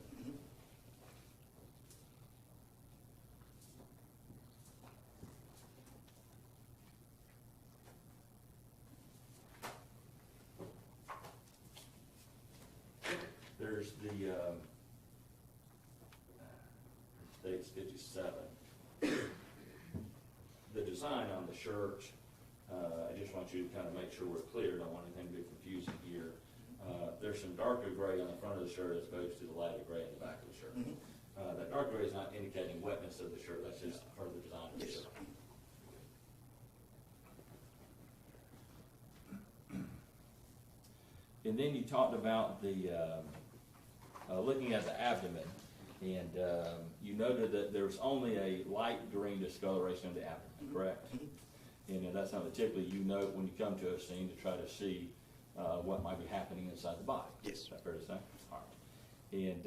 There there's the, state's 57. The design on the shirt, I just want you to kind of make sure we're clear, don't want anything to be confusing here. There's some darker gray on the front of the shirt as opposed to the lighter gray in the back of the shirt. That dark gray is not indicating wetness of the shirt, that's just part of the design of the shirt. And then you talked about the, looking at the abdomen, and you noted that there's only a light green discoloration of the abdomen, correct? And that's something typically you note when you come to a scene to try to see what might be happening inside the body. Yes. Is that fair to say? All right. And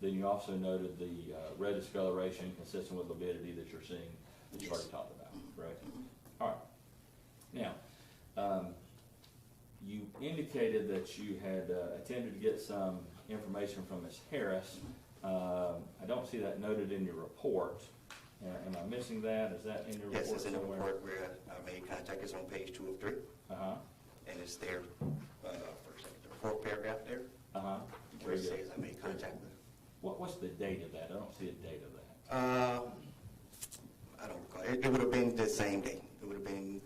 then you also noted the red discoloration consistent with lividity that you're seeing, that you've already talked about, correct? All right. Now, you indicated that you had attempted to get some information from Ms. Harris. I don't see that noted in your report. Am I missing that? Is that in your report? Yes, it's in the somewhere? report where I made contact. It's on page 2 of 3. And it's there, the fourth paragraph there, where it says I made contact with her. What's the date of that? I don't see a date of that. I don't recall. It would have been the same day. It would have been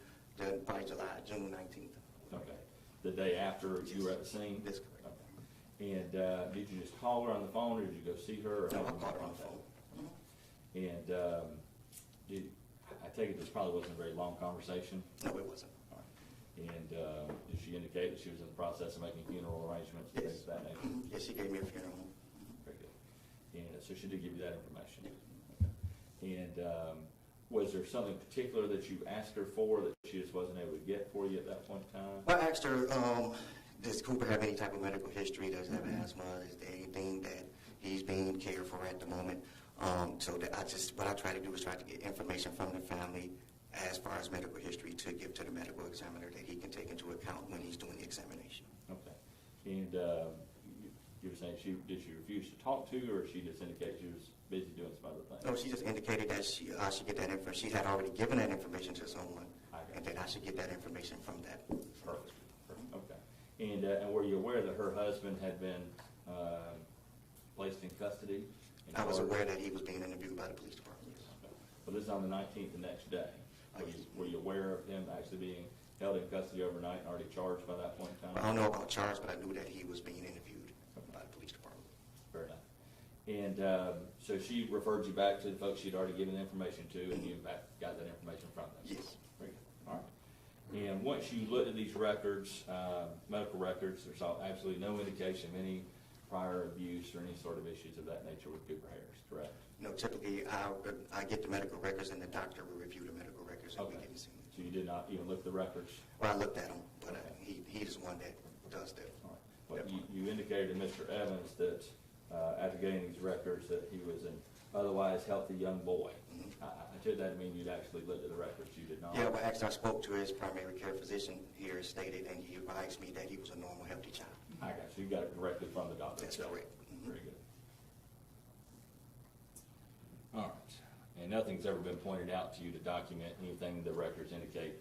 probably June 19th. Okay. The day after you were at the scene? That's correct. Okay. And did you just call her on the phone, or did you go see her? Or No, I have called her on contact? the phone. And I take it this probably wasn't a very long conversation? No, it wasn't. All right. And did she indicate that she was in the process of making funeral arrangements and things of that nature? Yes, she gave me a funeral home. Very good. And so she did give you that information? Okay. And was there something particular that you asked her for that she just wasn't able to get for you at that point in time? Well, I asked her, does Cooper have any type of medical history? Does he have asthma? Is there anything that he's being cared for at the moment? So that what I try to do is try to get information from the family as far as medical history to give to the medical examiner that he can take into account when he's doing the examination. Okay. And you were saying did she refuse to talk to you, or she just indicated she was busy doing some other things? No, she just indicated that I should get that information. She had already given that information to someone, and that I should get that information from that. Perfect. Okay. And were you aware that her husband had been placed in custody? I was aware that he was being interviewed by the police department. Yes. Okay. Well, this is on the 19th, the next day. Were you aware of him actually being held in custody overnight and already charged by that point in time? I don't know about charge, but I knew that he was being interviewed by the police department. Fair enough. And so she referred you back to the folks she'd already given the information to, and you in fact got that information from them? Yes. Very good. All right. And once you looked at these records, medical records, there's absolutely no indication of any prior abuse or any sort of issues of that nature with Cooper Harris, correct? No, typically I get the medical records and the doctor will review the medical records and we didn't see them. So you did not even look at the records? Well, I looked at them, but he's the one that does that. All right. Well, you indicated to Mr. Evans that after getting these records that he was an otherwise healthy young boy. I took that to mean you'd actually looked at the records. You did not? Yeah, well, actually I spoke to his primary care physician here stated, and he advised me that he was a normal, healthy child. I got you. You got it directly from the doctor. That's correct. Very good. All right. And nothing's ever been pointed out to you to document anything the records indicate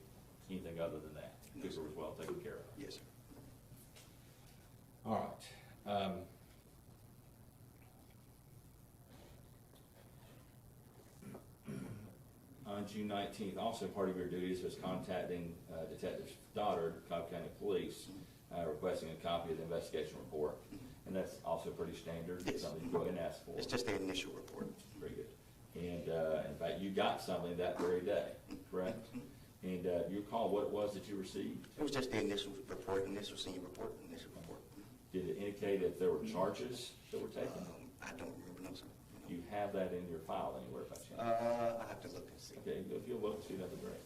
anything other than that? Cooper was well taken care of? Yes, sir. All right. On June 19th, also part of your duties was contacting Detective Stoddard, Cobb County Police, requesting a copy of the investigation report. And that's also pretty standard. Yes. Something you go ahead and ask for. It's just the initial report. Very good. And in fact, you got something that very day, correct? And you recall what it was that you received? It was just the initial report, initial scene report, initial report. Did it indicate if there were charges that were taken? I don't remember, no, sir. Do you have that in your file anywhere by chance? I have to look and see. Okay, if you'll look, see, that'd be great.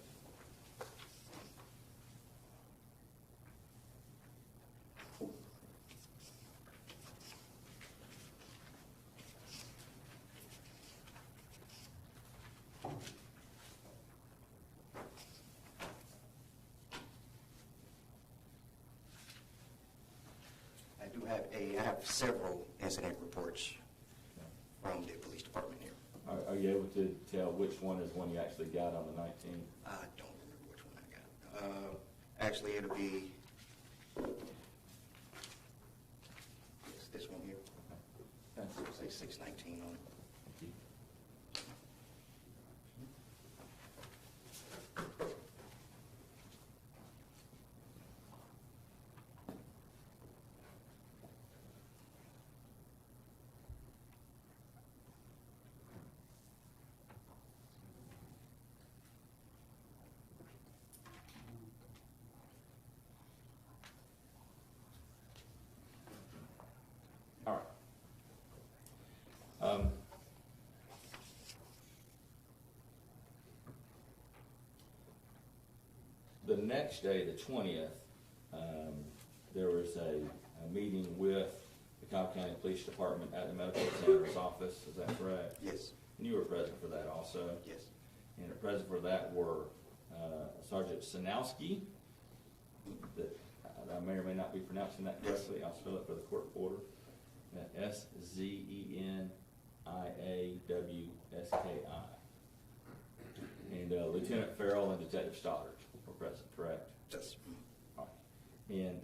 I have several incident reports from the police department here. Are you able to tell which one is one you actually got on the 19th? I don't remember which one I got. Actually, it'll be, yes, this one here. Thanks. It'll say 619 on it. All right. The next day, the 20th, there was a meeting with the Cobb County Police Department at the medical examiner's office. Is that correct? Yes, And you were present for that also? yes. And present for that were Sergeant Sanowski, that I may or may not be pronouncing that correctly. I'll spell it for the court reporter. Zeniawski. And Lieutenant Farrell and Detective Stoddard were present, correct? Yes. All right. And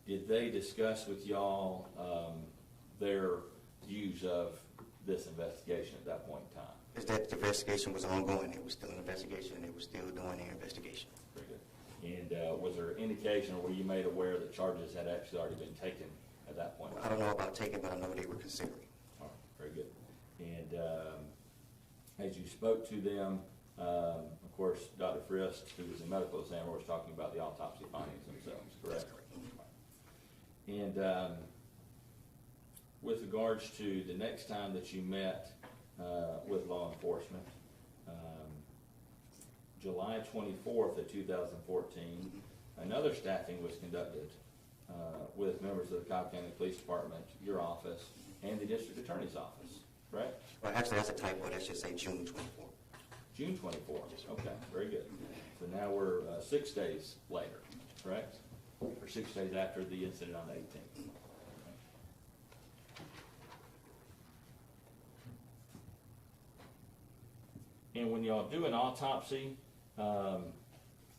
did they discuss with y'all their views of this investigation at that point in time? Is that the investigation was ongoing? It was still an investigation. They were still doing their investigation. Very good. And was there indication, or were you made aware that charges had actually already been taken at that point? I don't know about taking, but I know they were considering. All right, very good. And as you spoke to them, of course, Dr. Frist, who was a medical examiner, was talking about the autopsy findings themselves, correct? That's correct. And with regards to the next time that you met with law enforcement, July 24th of 2014, another staffing was conducted with members of the Cobb County Police Department, your office, and the District Attorney's office, right? Well, actually, that's a typo. That should say June 24th. June 24th. Okay, very good. So now we're 6 days later, correct? Or 6 days after the incident on the 18th. And when y'all do an autopsy,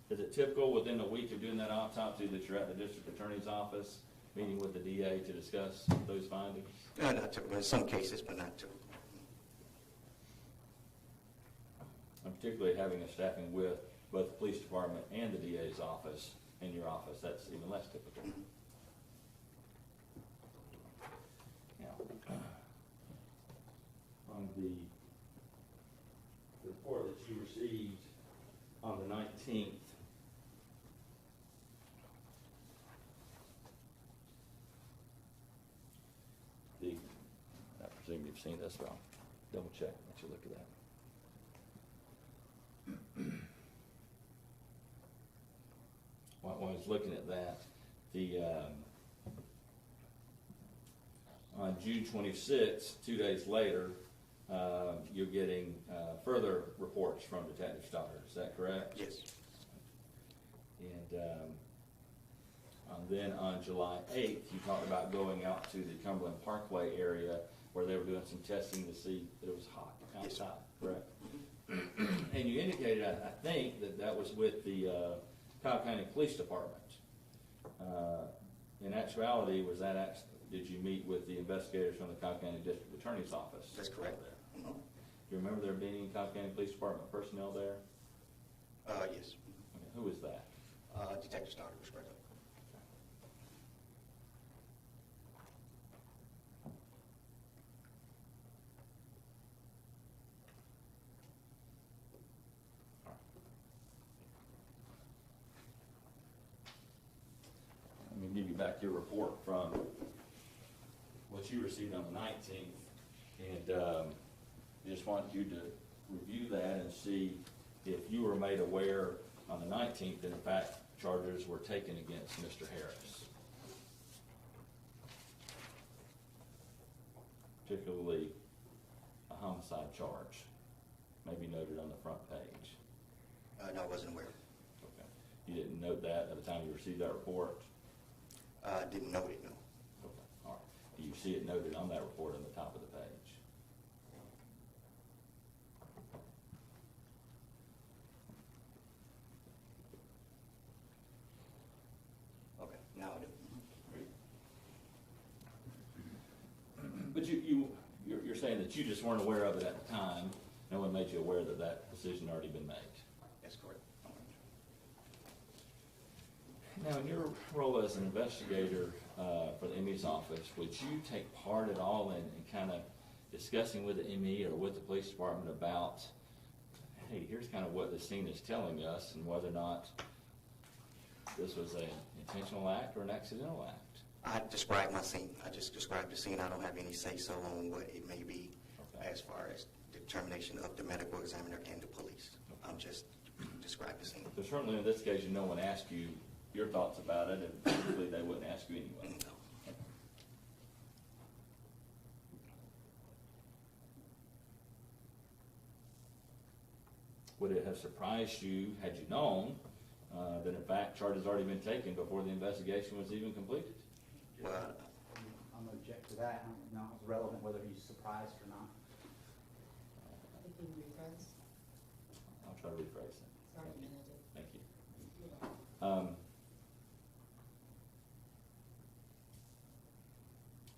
is it typical within a week of doing that autopsy that you're at the district attorney's office, meeting with the DA to discuss those findings? Not typical. In some cases, but not typical. And particularly having a staffing with both the police department and the DA's office and your office, that's even less typical. Now, on the report that you received on the 19th, I presume you've seen this, but I'll double check, let you look at that. When I was looking at that, the on June 26th, 2 days later, you're getting further reports from Detective Stoddard. Is that correct? Yes. And then on July 8th, you talked about going out to the Cumberland Parkway area where they were doing some testing to see that it was hot outside, correct? And you indicated, I think, that was with the Cobb County Police Department. In actuality, did you meet with the investigators from the Cobb County District Attorney's Office? That's correct. Do you remember there being any Cobb County Police Department personnel there? Yes. Okay, who was that? Detective Stoddard was present. Let me give you back your report from what you received on the 19th, and I just want you to review that and see if you were made aware on the 19th that in fact charges were taken against Mr. Harris, particularly a homicide charge, maybe noted on the front page. No, I wasn't aware. Okay. You didn't note that at the time you received that report? Didn't note it, no. Okay, all right. Do you see it noted on that report on the top of the page? Okay, now I do. that you just weren't aware of it at the time. No one made you aware that that decision had already been made. That's correct. Now, in your role as an investigator for the ME's office, would you take part at all in kind of discussing with the ME or with the police department about, hey, here's kind of what the scene is telling us, and whether or not this was an intentional act or an accidental act? I describe my scene. I just describe the scene. I don't have any say-so on what it may be as far as determination of the medical examiner and the police. I'm just describe the scene. So certainly in this occasion, no one asked you your thoughts about it, and typically they wouldn't ask you anyway. No. Would it have surprised you, had you known, that in fact charges already been taken before the investigation was even completed? Well, I'm gonna object to that. I don't know if it's relevant whether he's surprised or not. I think we rephrase. I'll try to rephrase it. Sorry, Benedict. Thank you. You're welcome.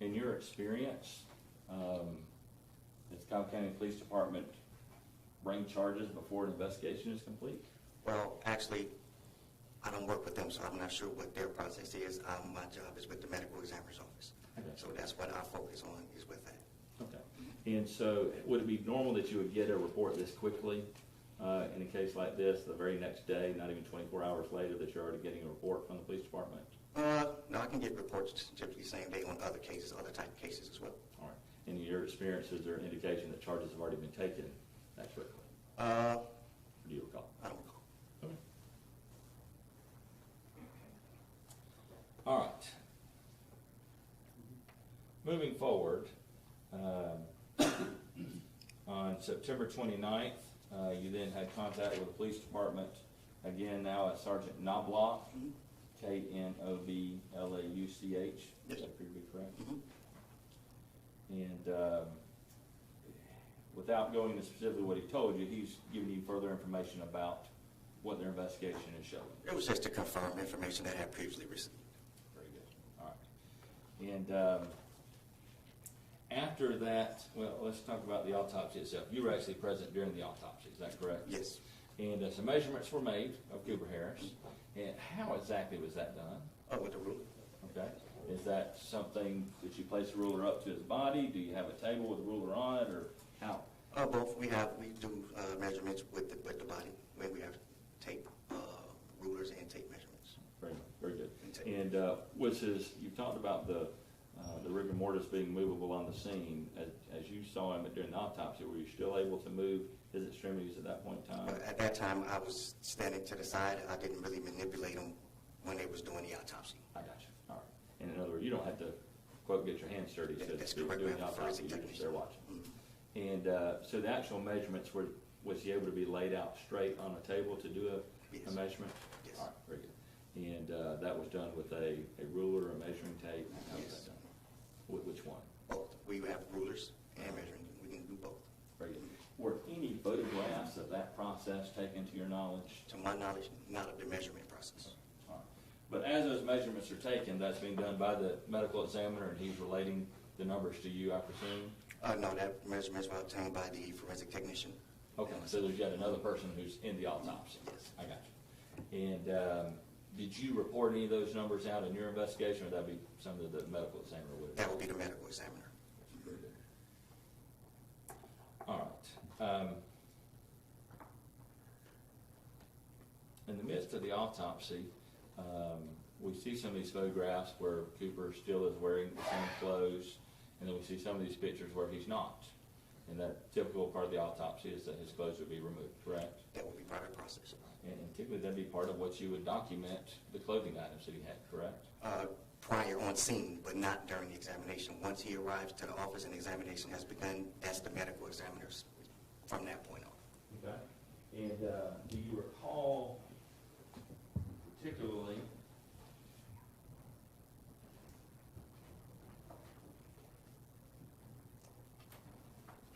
In your experience, does Cobb County Police Department bring charges before an investigation is complete? well, actually, I don't work with them, so I'm not sure what their process is. My job is with the medical examiner's office. Okay. So that's what I focus on, is with that. Okay. And so would it be normal that you would get a report this quickly in a case like this, the very next day, not even 24 hours later, that you're already getting a report from the police department? No, I can get reports typically same day on other cases, other type of cases as well. All right. In your experience, is there an indication that charges have already been taken that quickly? Or Do you recall? I don't recall. Okay. All right. Moving forward, on September 29th, you then had contact with the police department, again now as Sergeant Knobloch, Knoblouch. Yes. Is that pretty correct? Mhm. And without going into specifically what he told you, he's giving you further information about what their investigation is showing. It was just to confirm information that I had previously received. Very good. All right. And after that, well, let's talk about the autopsy itself. You were actually present during the autopsy, is that correct? Yes. And some measurements were made of Cooper Harris. And how exactly was that done? With the ruler. Okay. Is that something that you place the ruler up to his body? Do you have a table with a ruler on it, or how? Both. We do measurements with the body. We have tape, rulers, and tape measurements. Very, very good. And tape. And was his? You talked about the rigor mortis being movable on the scene. As you saw him during the autopsy, were you still able to move his extremities at that point in time? At that time, I was standing to the side. I didn't really manipulate them when they was doing the autopsy. I got you. All right. And in other words, you don't have to, quote, get your hands dirty, so to That's speak, correct. doing We the have a autopsy, forensic you're just there watching. Mhm. And so the actual measurements, was he able to be laid out straight on a table to do a Yes. measurement? Yes. All right, very good. And that was done with a ruler, a measuring tape? How was Yes. that done? Which one? Both. We have rulers and measuring. We can do both. Very good. Were any photographs of that process taken to your knowledge? To my knowledge, not of the measurement process. All right. But as those measurements are taken, that's being done by the medical examiner, and he's relating the numbers to you, I presume? No, that measurements were obtained by the forensic technician. Okay, so there's yet another person who's in the autopsy? Yes. I got you. And did you report any of those numbers out in your investigation, or that'd be something that the medical examiner would have? That would be the medical examiner. Very good. All right. In the midst of the autopsy, we see some of these photographs where Cooper still is wearing the same clothes, and then we see some of these pictures where he's not. And that typical part of the autopsy is that his clothes would be removed, correct? That would be part of the process. And typically that'd be part of what you would document, the clothing items that he had, correct? Prior on scene, but not during the examination. Once he arrives to the office and the examination has begun, that's the medical examiner's from that point on. Okay. And do you recall particularly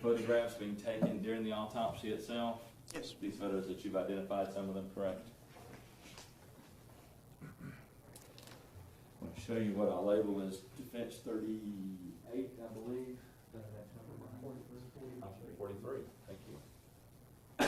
photographs being taken during the autopsy itself? Yes. These photos that you've identified, some of them correct? I'm going to show you what I label as defense 38, I believe. Did I have that number right? Option 43, thank you.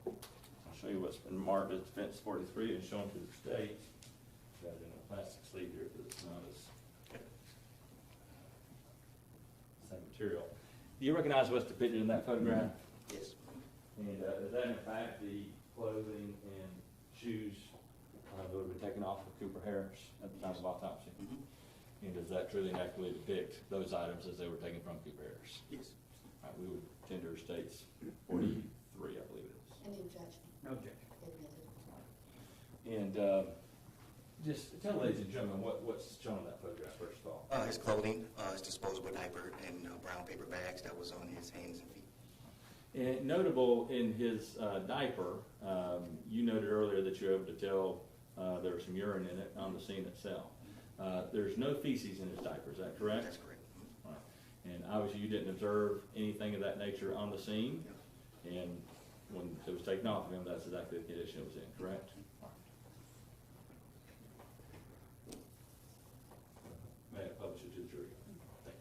I'll show you what's been marked as defense 43 and shown to the state. Got it in a plastic sleeve here because it's not as same material. Do you recognize what's depicted in that photograph? Yes. And is that in fact the clothing and shoes that would have been taken off of Cooper Harris at the time of autopsy? Mm-hmm. And does that truly and accurately depict those items as they were taken from Cooper Harris? Yes. All right, we would tender states 43, I believe it is. Any objection? No objection. Admitted. And just tell ladies and gentlemen what's shown in that photograph first of all. His clothing, his disposable diaper, and brown paper bags that was on his hands and feet. And notable in his diaper, you noted earlier that you were able to tell there was some urine in it on the scene itself. There's no feces in his diaper, is that correct? That's correct. All right. And obviously you didn't observe anything of that nature on the scene, and when it was taken off of him, that's exactly the condition it was in, correct? All right. May I publish it to the jury? Thank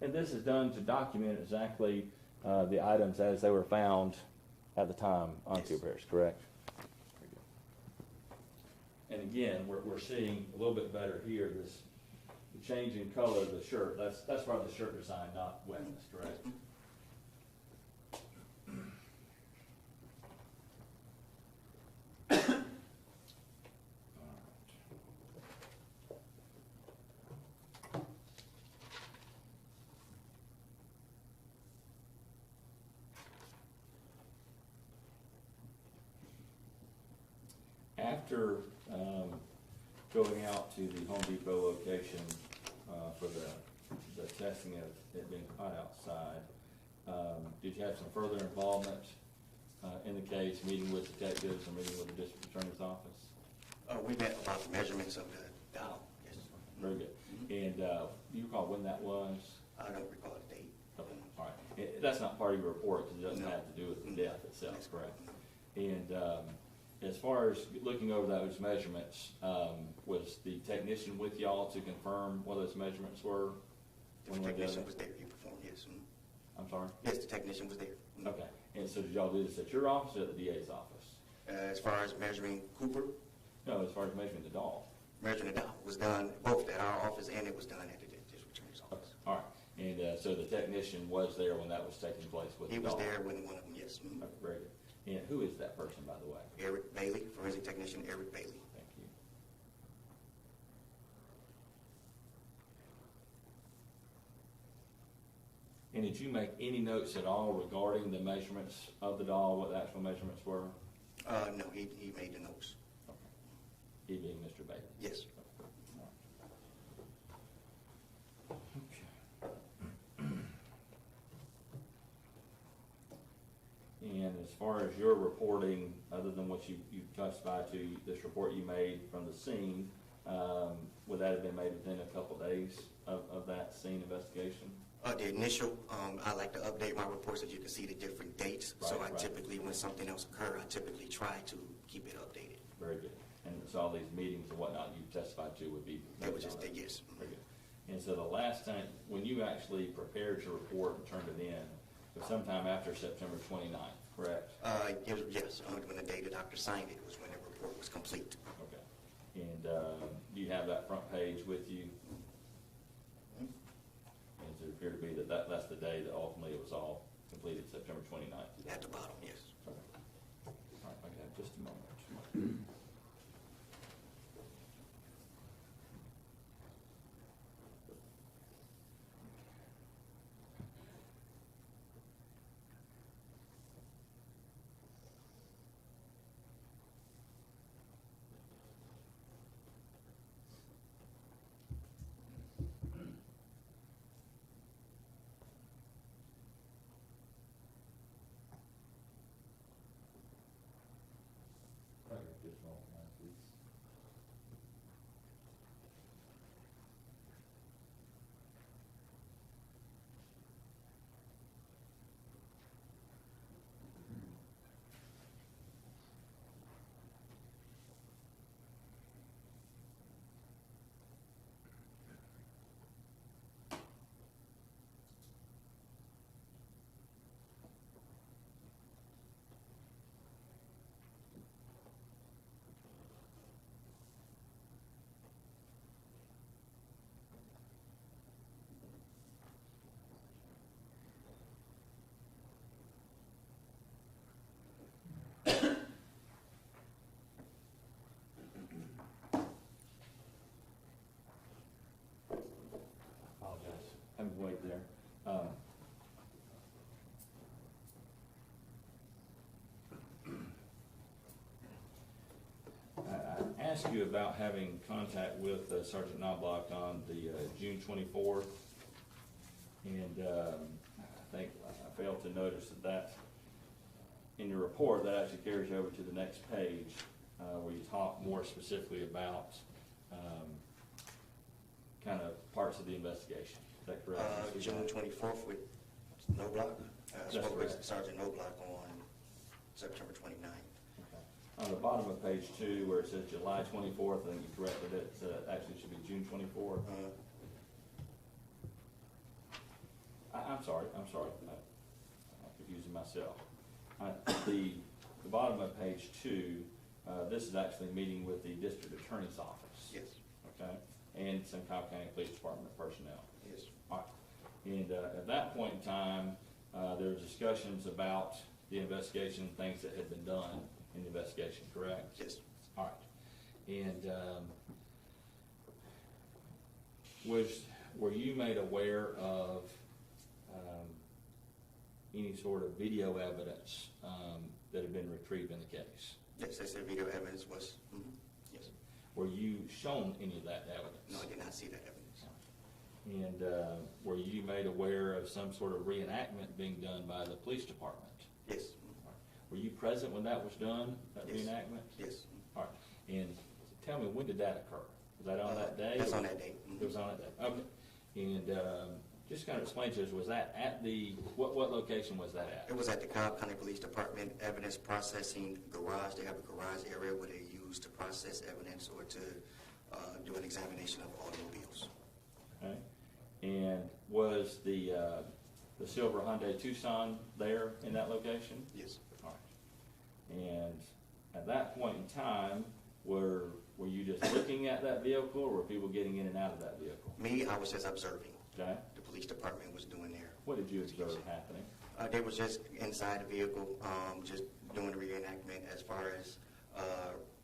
you. And this is done to document exactly the items as they were found at the time on Yes. Cooper Harris, correct? Very good. And again, we're seeing a little bit better here, this the change in color of the shirt. That's part of the shirt design, not wetness, correct? After going out to the Home Depot location for the testing of it being hot outside, did you have some further involvement in the case, meeting with detectives or meeting with the district attorney's office? We met about the measurements of the dial. Yes. Very good. And do you recall when that was? I don't recall the date. Okay, all right. That's not part of your report because it doesn't No. have to do with the death itself, That's correct? And as far as looking over those measurements, was the technician with y'all to confirm what those measurements were? The one way or the technician other? was there. He performed. Yes. I'm sorry? Yes, the technician was there. Okay. And so did y'all do this at your office or at the DA's office? As far as measuring Cooper, No, as far as measuring the doll. measuring the dial was done both at our office and it was done at the district attorney's Okay, office. all right. And so the technician was there when that was taking place with the He doll? was there when one of them. Yes. Okay, very good. And who is that person, by the way? Eric Bailey, forensic technician Eric Bailey. Thank you. And did you make any notes at all regarding the measurements of the doll, what the actual measurements were? No, he made the notes. Okay. He being Mr. Bailey? Yes. And as far as your reporting, other than what you testified to, this report you made from the scene, would that have been made within a couple days of that scene investigation? The initial, I like to update my reports so you can see the different dates. So Right, I right. typically, when something else occurs, I typically try to keep it updated. Very good. And so all these meetings and whatnot you testified to would be? They would noted just, on that? yes. Very good. And so the last time, when you actually prepared your report and turned it in, it was sometime after September 29th, correct? Yes, when the day the doctor signed it was when the report was complete. Okay. And do you have that front page with you? And does it appear to be that's the day that ultimately it was all completed, September 29th? At the bottom, yes. Okay. All right, I can have just a moment. ask you about having contact with Sergeant Knobloch on the June 24th, and I think I failed to notice that in your report, that actually carries over to the next page, where you talk more specifically about kind of parts of the investigation. Is that correct? Mr. June White? 24th with Knobloch. I That's spoke with correct. Sergeant Knobloch on September 29th. Okay. On the bottom of page 2, where it says July 24th, I think you corrected it, actually should be June 24th. I'm sorry, I'm confusing myself. The bottom of page 2, this is actually meeting with the district attorney's office. Yes, Okay, and some Cobb County Police Department personnel. yes, All right. And at that point in time, there were discussions about the investigation, things that had been done in the investigation, correct? yes. All right. And were you made aware of any sort of video evidence that had been retrieved in the case? Yes, they said video evidence was, yes. Were you shown any of that evidence? No, I did not see that evidence. And were you made aware of some sort of reenactment being done by the police department? Yes, Were you present when that was done, that Yes. reenactment? yes. All right. And tell me, when did that occur? Was that on that day? That's on that day. It was on that day. Okay. And just kind of explain to us, was that at the, what location was that at? It was at the Cobb County Police Department Evidence Processing Garage. They have a garage area where they use to process evidence or to do an examination of automobiles. Okay. And was the silver Hyundai Tucson there in that location? Yes, All right. And at that point in time, were you just looking at that vehicle, or were people getting in and out of that vehicle? me, I was just observing. Okay. The police department was doing their. What did you observe happening? They was just inside the vehicle, just doing the reenactment as far as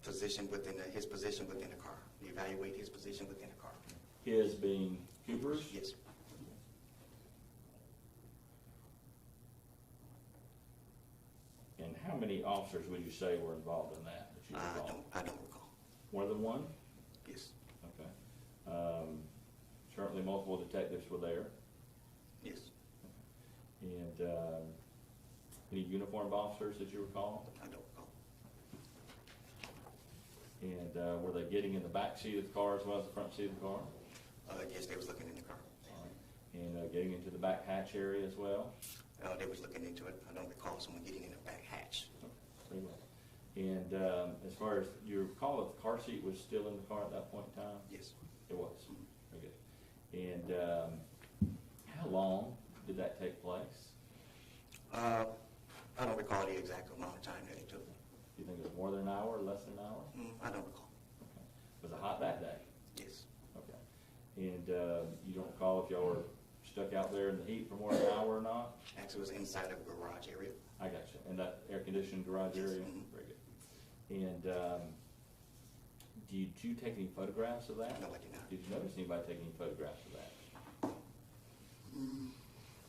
position within his position within the car. Evaluate his position within the car. His being Cooper's? Yes. And how many officers would you say were involved in that you recall? I don't recall. More than one? Yes. Okay. Certainly multiple detectives were there. Yes. And any uniformed officers that you recall? I don't recall. And were they getting in the back seat of the car as well as the front seat of the car? Yes, they was looking in the car. All right. And getting into the back hatch area as well? They was looking into it. I don't recall someone getting in the back hatch. Very well. And as far as you recall, if the car seat was still in the car at that point in time? Yes. It was. Very good. And how long did that take place? I don't recall the exact amount of time that it took. Do you think it was more than an hour or less than an hour? I don't recall. Okay. Was it hot that day? Yes. Okay. And you don't recall if y'all were stuck out there in the heat for more than an hour or not? Actually, it was inside of a garage area. I got you. In that air-conditioned garage Yes. area? Mhm. Very good. And did you take any photographs of that? No, I did not. Did you notice anybody taking any photographs of that?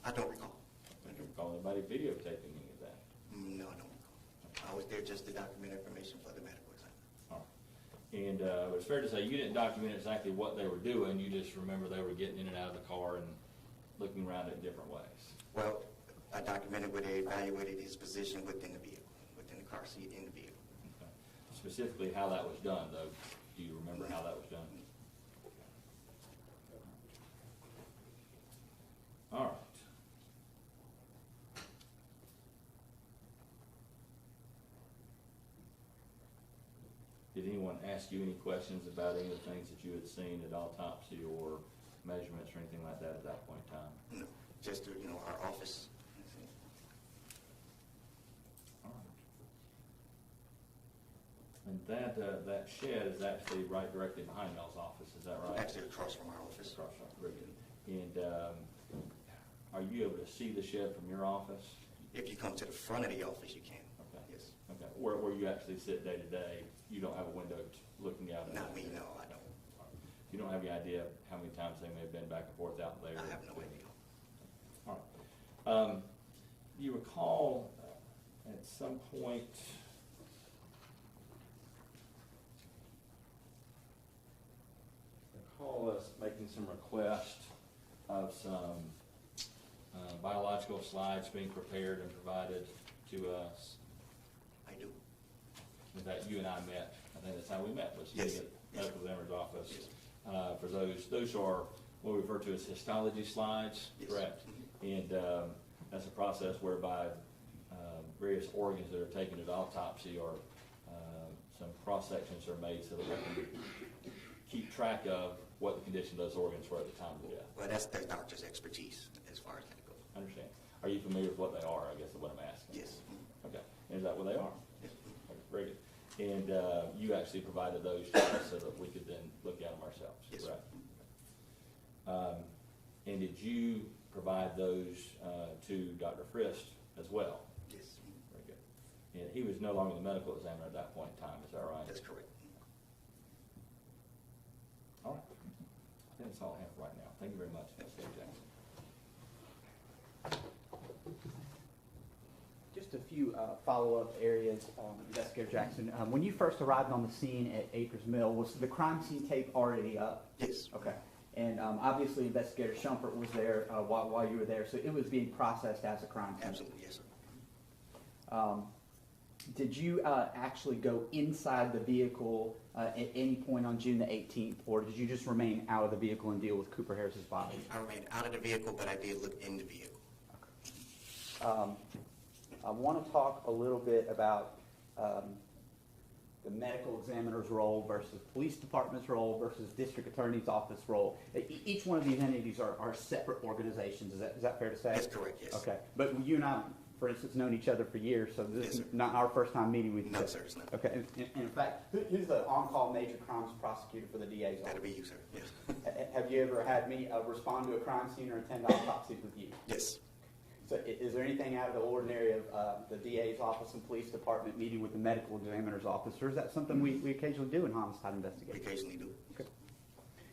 I don't recall. I don't recall anybody videotaping any of that. No, I don't recall. I was there just to document information for the medical exam. All right. And it's fair to say you didn't document exactly what they were doing, you just remember they were getting in and out of the car and looking around it in different ways. Well, I documented where they evaluated his position within the vehicle, within the car seat in the vehicle. Okay. Specifically how that was done, though, do you remember how that was done? All right. Did anyone ask you any questions about any of the things that you had seen at autopsy or measurements or anything like that at that point in time? No, just to, our office. All right. And that shed is actually right directly behind y'all's office, is that right? Actually across from our office. Across from, very good. And are you able to see the shed from your office? If you come to the front of the office, you can. Okay. Yes. Okay. Where you actually sit day to day, you don't have a window looking out at Not that me, shed? no, I don't. You don't have any idea how many times they may have been back and forth out there? I have no idea. All right. Do you recall at some point, some requests of some biological slides being prepared and provided to us. I do. In fact, you and I met, I think that's how we met, was Yes. sitting at the medical examiner's office. Yes. For those are what we refer to as histology slides, Yes. correct? And that's a process whereby various organs that are taken to autopsy or some cross sections are made so that we can keep track of what the condition of those organs were at the time of death. Well, that's the doctor's expertise as far as that goes. I understand. Are you familiar with what they are, I guess is what I'm asking? Yes. Okay. And is that what they are? Yes. Okay, very good. And you actually provided those to us so that we could then look at them ourselves, Yes. correct? And did you provide those to Dr. Frist as well? Yes. Very good. And he was no longer the medical examiner at that point in time, is that right? That's correct. All right. I think that's all I have right now. Thank you very much, Investigator Jackson. Just a few follow-up areas, Investigator Jackson. When you first arrived on the scene at Acres Mill, was the crime scene tape already up? Yes. Okay. And obviously Investigator Shumpert was there while you were there, so it was being processed as a crime scene. Absolutely, yes, sir. Did you actually go inside the vehicle at any point on June the 18th, or did you just remain out of the vehicle and deal with Cooper Harris's body? I remained out of the vehicle, but I did look in the vehicle. I want to talk a little bit about the medical examiner's role versus police department's role versus district attorney's office role. Each one of these entities are separate organizations. Is that fair to say? That's correct, yes. Okay. But you and I, for instance, known each other for years, so this Yes, is sir. not our first time meeting with each No, other. sir, it's not. Okay. And in fact, who's the on-call major crimes prosecutor for the DA's office? That'll be you, sir. Yes. Have you ever had me respond to a crime scene or attend autopsies with you? Yes. So is there anything out of the ordinary of the DA's office and police department meeting with the medical examiner's office, or is that something we occasionally do in homicide We investigations? occasionally do. Okay.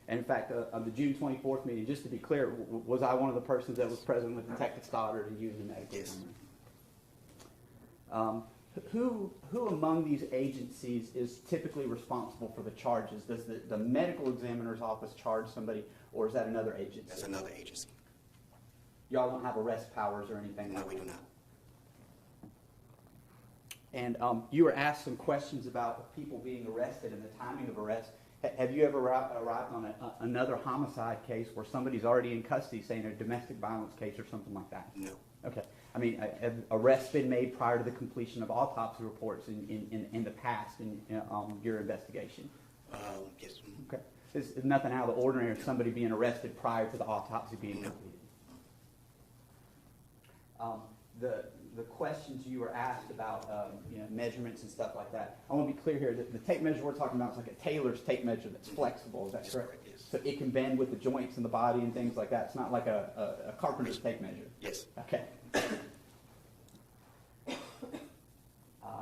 And in fact, on the June 24th meeting, just to be clear, was I one of the persons that was present with Detective Stoddard and you, the medical Yes. examiner? Who among these agencies is typically responsible for the charges? Does the medical examiner's office charge somebody, or is that another agency? That's another agency. Y'all don't have arrest powers or anything No, like we that? do not. And you were asked some questions about people being arrested and the timing of arrest. Have you ever arrived on another homicide case where somebody's already in custody, say in a domestic violence case or something like that? No. Okay. I mean, have arrests been made prior to the completion of autopsy reports in the past in your investigation? Yes. Okay. There's nothing out of the ordinary of somebody being arrested prior to the autopsy being No. completed. The questions you were asked about measurements and stuff like that, I want to be clear here that the tape measure we're talking about is like a tailor's tape measure that's flexible. Is that That's correct? correct, yes. So it can bend with the joints in the body and things like that. It's not like a carpenter's tape measure. Yes. Okay.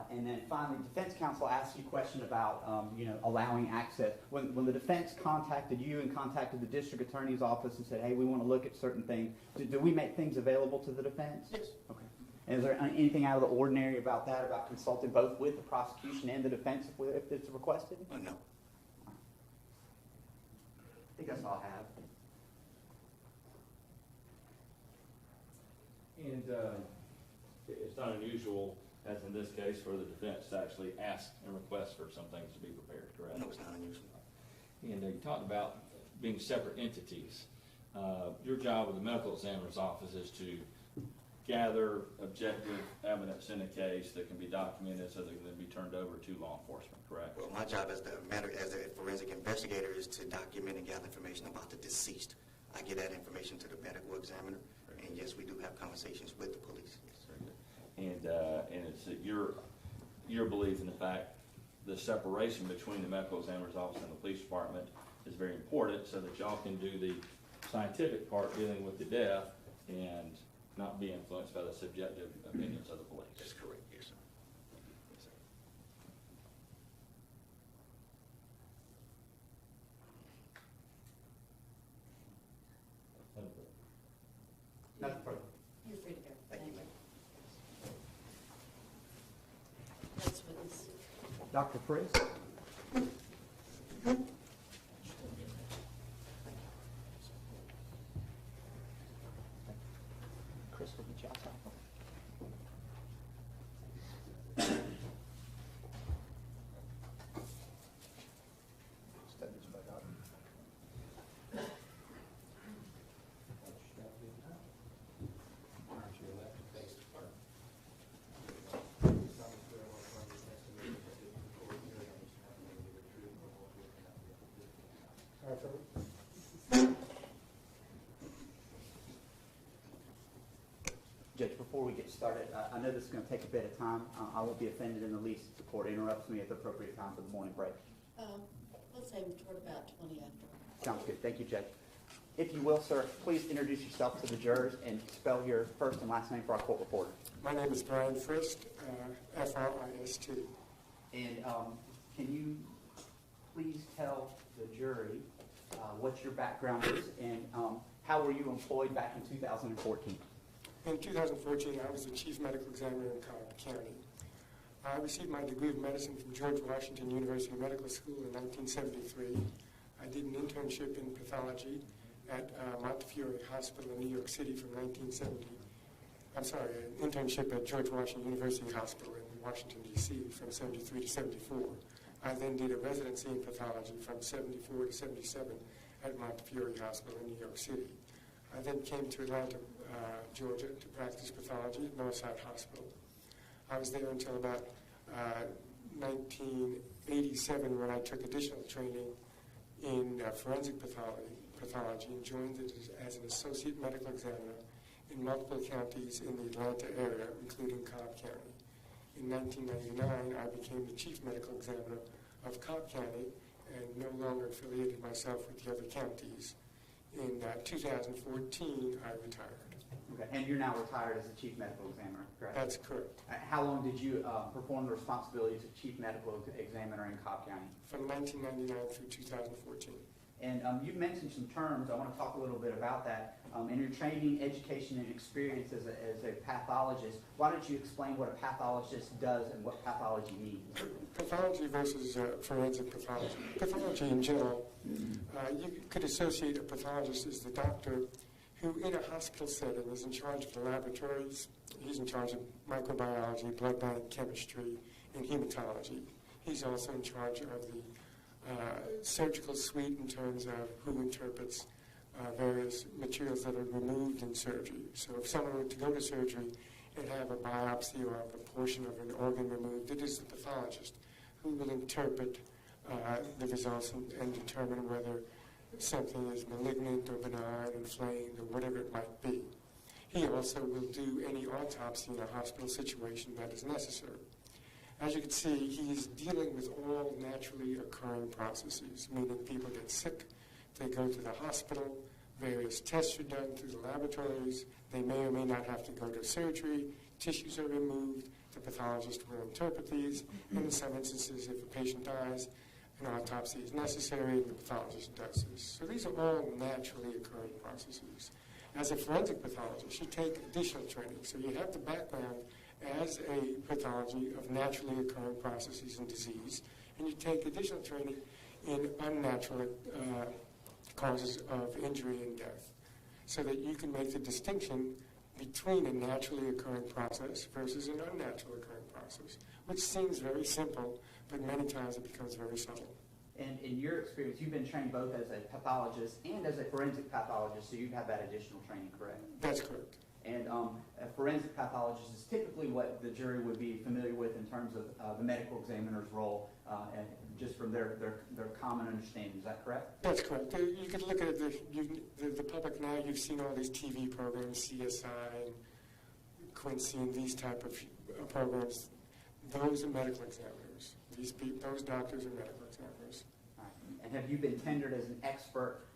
And then finally, defense counsel asked you a question about allowing access. When the defense contacted you and contacted the district attorney's office and said, hey, we want to look at certain things, do we make things available to the defense? Yes. Okay. And is there anything out of the ordinary about that, about consulting both with the prosecution and the defense if it's requested? No. I think that's all I have. And it's not unusual, as in this case, for the defense to actually ask and request for some things to be prepared, correct? No, it's not unusual. And you talked about being separate entities. Your job with the medical examiner's office is to gather objective evidence in a case that can be documented so that it can be turned over to law enforcement, correct? Well, my job as a forensic investigator is to document and gather information about the deceased. I give that information to the medical examiner, and yes, we do have conversations with the police. Yes. Very good. And it's your belief in the fact the separation between the medical examiner's office and the police department is very important so that y'all can do the scientific part dealing with the death and not be influenced by the subjective opinions of the police. That's correct, yes, sir. Yes, sir. Nothing further. You're free to go. Thank you, ma'am. Next witness. Dr. Frist? affirm. Judge, before we get started, I know this is going to take a bit of time. I won't be offended in the least if the court interrupts me at the appropriate time for the morning break. Let's say toward about 20 after. Sounds good. Thank you, Judge. If you will, sir, please introduce yourself to the jurors and spell your first and last name for our court reporter. My name is Brian Frist, F-R-I-S-T. And can you please tell the jury what your background is and how were you employed back in 2014? In 2014, I was the chief medical examiner in Cobb County. I received my degree of medicine from George Washington University Medical School in 1973. I did an internship in pathology at Montefiore Hospital in New York City from 1970. I'm sorry, an internship at George Washington University Hospital in Washington, D.C. from 73 to 74. I then did a residency in pathology from 74 to 77 at Montefiore Hospital in New York City. I then came to Atlanta, Georgia to practice pathology at Northside Hospital. I was there until about 1987 when I took additional training in forensic pathology and joined it as an associate medical examiner in multiple counties in the Atlanta area, including Cobb County. In 1999, I became the chief medical examiner of Cobb County and no longer affiliated myself with the other counties. In 2014, I retired. Okay. And you're now retired as the chief medical examiner, correct? That's correct. How long did you perform the responsibilities of chief medical examiner in Cobb County? From 1999 through 2014. And you've mentioned some terms. I want to talk a little bit about that. In your training, education, and experience as a pathologist, why don't you explain what a pathologist does and what pathology means? Pathology versus forensic pathology. Pathology in general, you could associate a pathologist as the doctor who in a hospital setting is in charge of the laboratories. He's in charge of microbiology, blood bank chemistry, and hematology. He's also in charge of the surgical suite in terms of who interprets various materials that are removed in surgery. So if someone were to go to surgery and have a biopsy or have a portion of an organ removed, it is the pathologist who will interpret the results and determine whether something is malignant or benign, inflamed, or whatever it might be. He also will do any autopsy in a hospital situation that is necessary. As you can see, he's dealing with all naturally occurring processes, meaning people get sick, they go to the hospital, various tests are done through the laboratories, they may or may not have to go to surgery, tissues are removed, the pathologist will interpret these, and in some instances, if a patient dies, an autopsy is necessary, and the pathologist does this. So these are all naturally occurring processes. As a forensic pathologist, you take additional training, so you have the background as a pathology of naturally occurring processes and disease, and you take additional training in unnatural causes of injury and death, so that you can make the distinction between a naturally occurring process versus an unnatural occurring process, which seems very simple, but many times it becomes very subtle. And in your experience, you've been trained both as a pathologist and as a forensic pathologist, so you've had that additional training, correct? That's correct. And a forensic pathologist is typically what the jury would be familiar with in terms of the medical examiner's role, and just from their common understanding. Is that correct? That's correct. You could look at it, the public now, you've seen all these TV programs, CSI and Quincy and these type of programs. Those are medical examiners. Those doctors are medical examiners. All right. And have you been tendered as an expert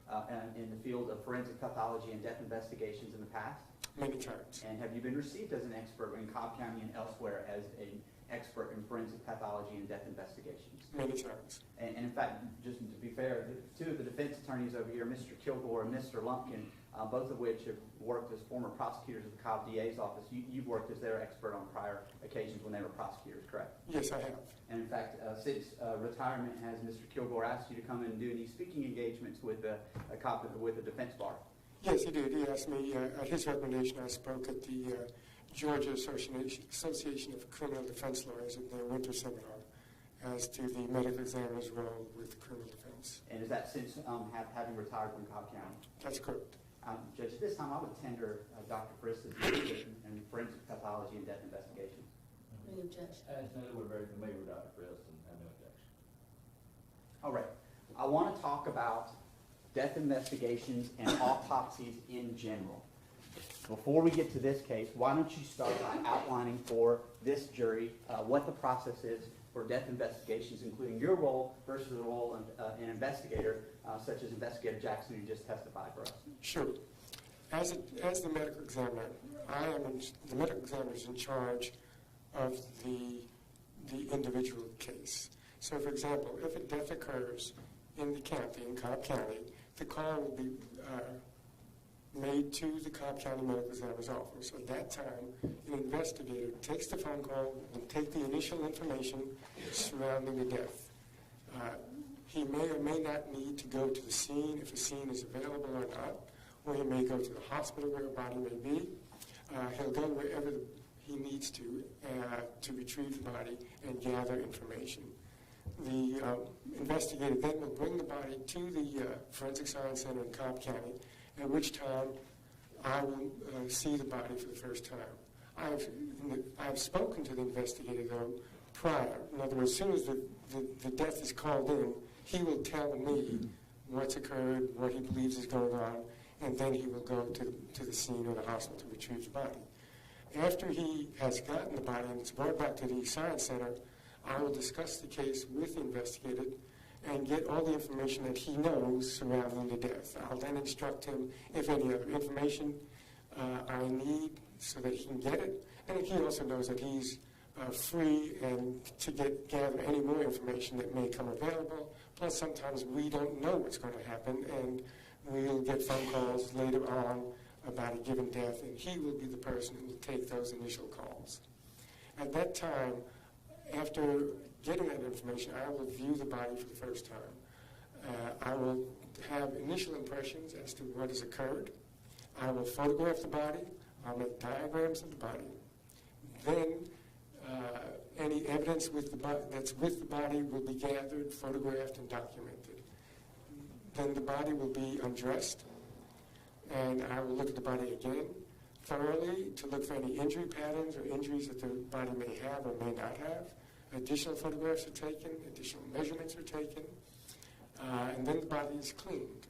in the field of forensic pathology and death investigations in the past? Many times. And have you been received as an expert in Cobb County and elsewhere as an expert in forensic pathology and death investigations? Many times. And in fact, just to be fair, two of the defense attorneys over here, Mr. Kilgore and Mr. Lumpkin, both of which have worked as former prosecutors of the Cobb DA's office. You've worked as their expert on prior occasions when they were prosecutors, correct? Yes, I have. And in fact, since retirement, has Mr. Kilgore asked you to come and do any speaking engagements with the defense bar? Yes, he did. He asked me, at his recommendation, I spoke at the Georgia Association of Criminal Defense Lawyers at their winter seminar as to the medical examiner's role with criminal defense. And is that since having retired from Cobb County? That's correct. Judge, at this time I would tender Dr. Frist as the expert in forensic pathology and death investigation. Any objection? As noted, we're very familiar with Dr. Frist and have no objection. All right. I want to talk about death investigations and autopsies in general. Before we get to this case, why don't you start by outlining for this jury what the process is for death investigations, including your role versus the role of an investigator, such as Investigator Jackson, who just testified for us. Sure. As the medical examiner, the medical examiner is in charge of the individual case. So, for example, if a death occurs in the county, in Cobb County, the call will be made to the Cobb County Medical Examiner's office. At that time, an investigator takes the phone call and take the initial information surrounding the death. He may or may not need to go to the scene if the scene is available or not, or he may go to the hospital where a body may be. He'll go wherever he needs to retrieve the body and gather information. The investigator then will bring the body to the Forensic Science Center in Cobb County, at which time I will see the body for the first time. I've spoken to the investigator, though, prior. In other words, as soon as the death is called in, he will tell me what's occurred, what he believes is going on, and then he will go to the scene or the hospital to retrieve the body. After he has gotten the body and it's brought back to the Science Center, I will discuss the case with the investigator and get all the information that he knows surrounding the death. I'll then instruct him if any other information I need so that he can get it, and he also knows that he's free and to gather any more information that may come available. Plus, sometimes we don't know what's going to happen, and we'll get phone calls later on about a given death, and he will be the person who will take those initial calls. At that time, after getting that information, I will view the body for the first time. I will have initial impressions as to what has occurred. I will photograph the body. I'll make diagrams of the body. Then any evidence that's with the body will be gathered, photographed, and documented. Then the body will be undressed, and I will look at the body again thoroughly to look for any injury patterns or injuries that the body may have or may not have. Additional photographs are taken, additional measurements are taken, and then the body is cleaned.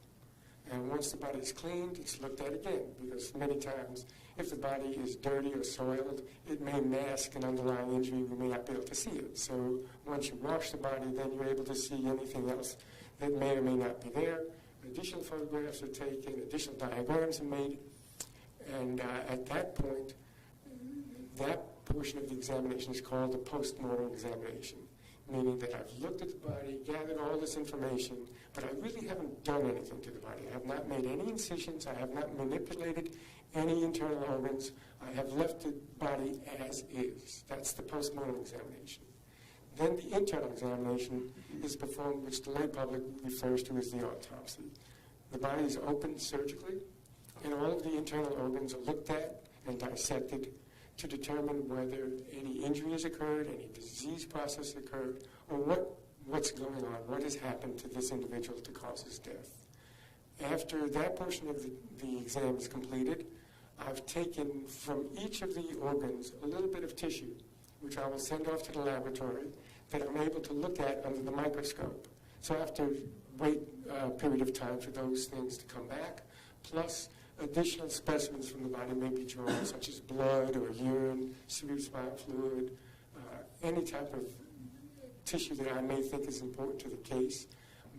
And once the body is cleaned, it's looked at again, because many times, if the body is dirty or soiled, it may mask an underlying injury. We may not be able to see it. So once you wash the body, then you're able to see anything else that may or may not be there. Additional photographs are taken, additional diagrams are made, and at that point, that portion of the examination is called the postmortem examination, meaning that I've looked at the body, gathered all this information, but I really haven't done anything to the body. I have not made any incisions. I have not manipulated any internal organs. I have left the body as is. That's the postmortem examination. Then the internal examination is performed, which the lay public refers to as the autopsy. The body is opened surgically, and all of the internal organs are looked at and dissected to determine whether any injury has occurred, any disease process occurred, or what's going on, what has happened to this individual to cause his death. After that portion of the exam is completed, I've taken from each of the organs a little bit of tissue, which I will send off to the laboratory that I'm able to look at under the microscope. So I have to wait a period of time for those things to come back, plus additional specimens from the body may be drawn, such as blood or urine, cerebrospinal fluid, any type of tissue that I may think is important to the case.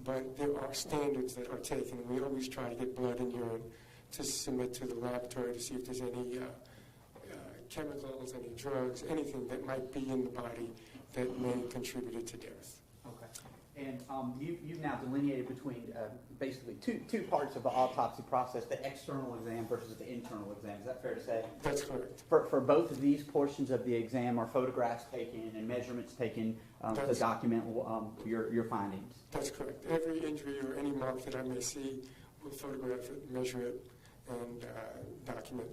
But there are standards that are taken. We always try to get blood and urine to submit to the laboratory to see if there's any chemicals, any drugs, anything that might be in the body that may have contributed to death. Okay. And you've now delineated between basically two parts of the autopsy process, the external exam versus the internal exam. Is that fair to say? That's correct. For both of these portions of the exam, are photographs taken and measurements taken to document your findings? That's correct. Every injury or any mark that I may see, we'll photograph it, measure it, and document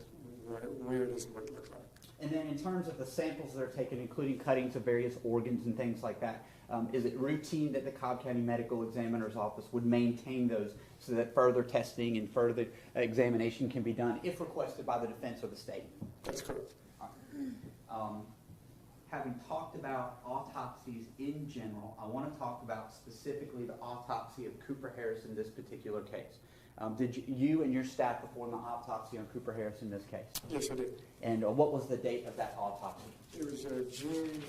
where it is and what it looks like. And then in terms of the samples that are taken, including cuttings of various organs and things like that, is it routine that the Cobb County Medical Examiner's Office would maintain those so that further testing and further examination can be done if requested by the defense or the state? That's correct. having talked about autopsies in general, I want to talk about specifically the autopsy of Cooper Harris in this particular case. Did you and your staff perform the autopsy on Cooper Harris in this case? Yes, I did. And what was the date of that autopsy? It was June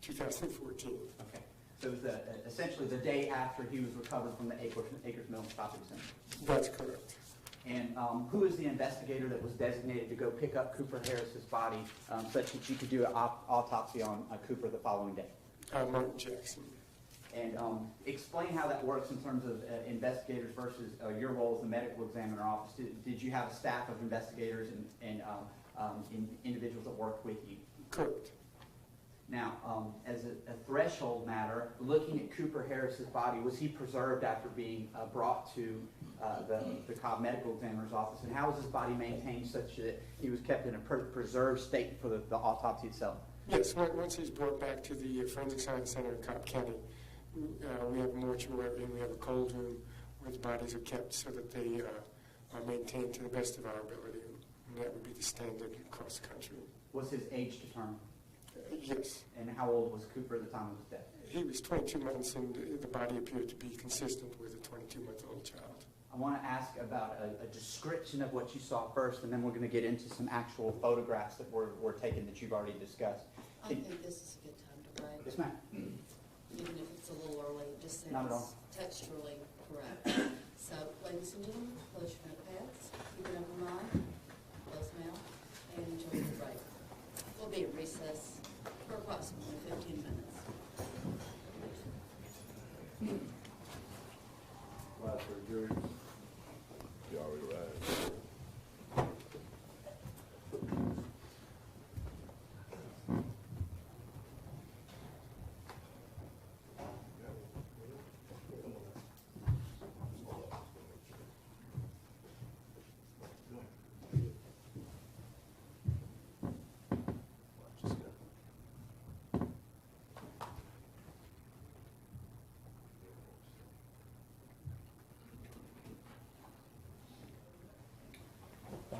2014. Okay. So it was essentially the day after he was recovered from the Acres Mill Shopping Center. That's correct. And who is the investigator that was designated to go pick up Cooper Harris's body such that you could do an autopsy on Cooper the following day? Martin Jackson. And explain how that works in terms of investigators versus your role as the medical examiner office. Did you have a staff of investigators and individuals that worked with you? Correct. Now, as a threshold matter, looking at Cooper Harris's body, was he preserved after being brought to the Cobb Medical Examiner's office? And how was his body maintained such that he was kept in a preserved state for the autopsy itself? Yes, once he's brought back to the Forensic Science Center in Cobb County, we have a mortuary and we have a cold room where the bodies are kept so that they are maintained to the best of our ability. And that would be the standard across the country. Was his age determined? Yes. And how old was Cooper at the time of his death? He was 22 months and the body appeared to be consistent with a 22-month-old child. I want to ask about a description of what you saw first, and then we're going to get into some actual photographs that were taken that you've already discussed. I think this is a good time to break, Yes, ma'am. even if it's a little early, it just Not at all. sounds texturally correct. So, ladies and gentlemen, close your notepads, keep an open mind, close mouth, and enjoy the break. We'll be at recess for approximately 15 minutes. Right for jury. You already right.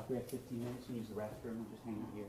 We have 15 minutes to use the restroom. We'll just hang out here.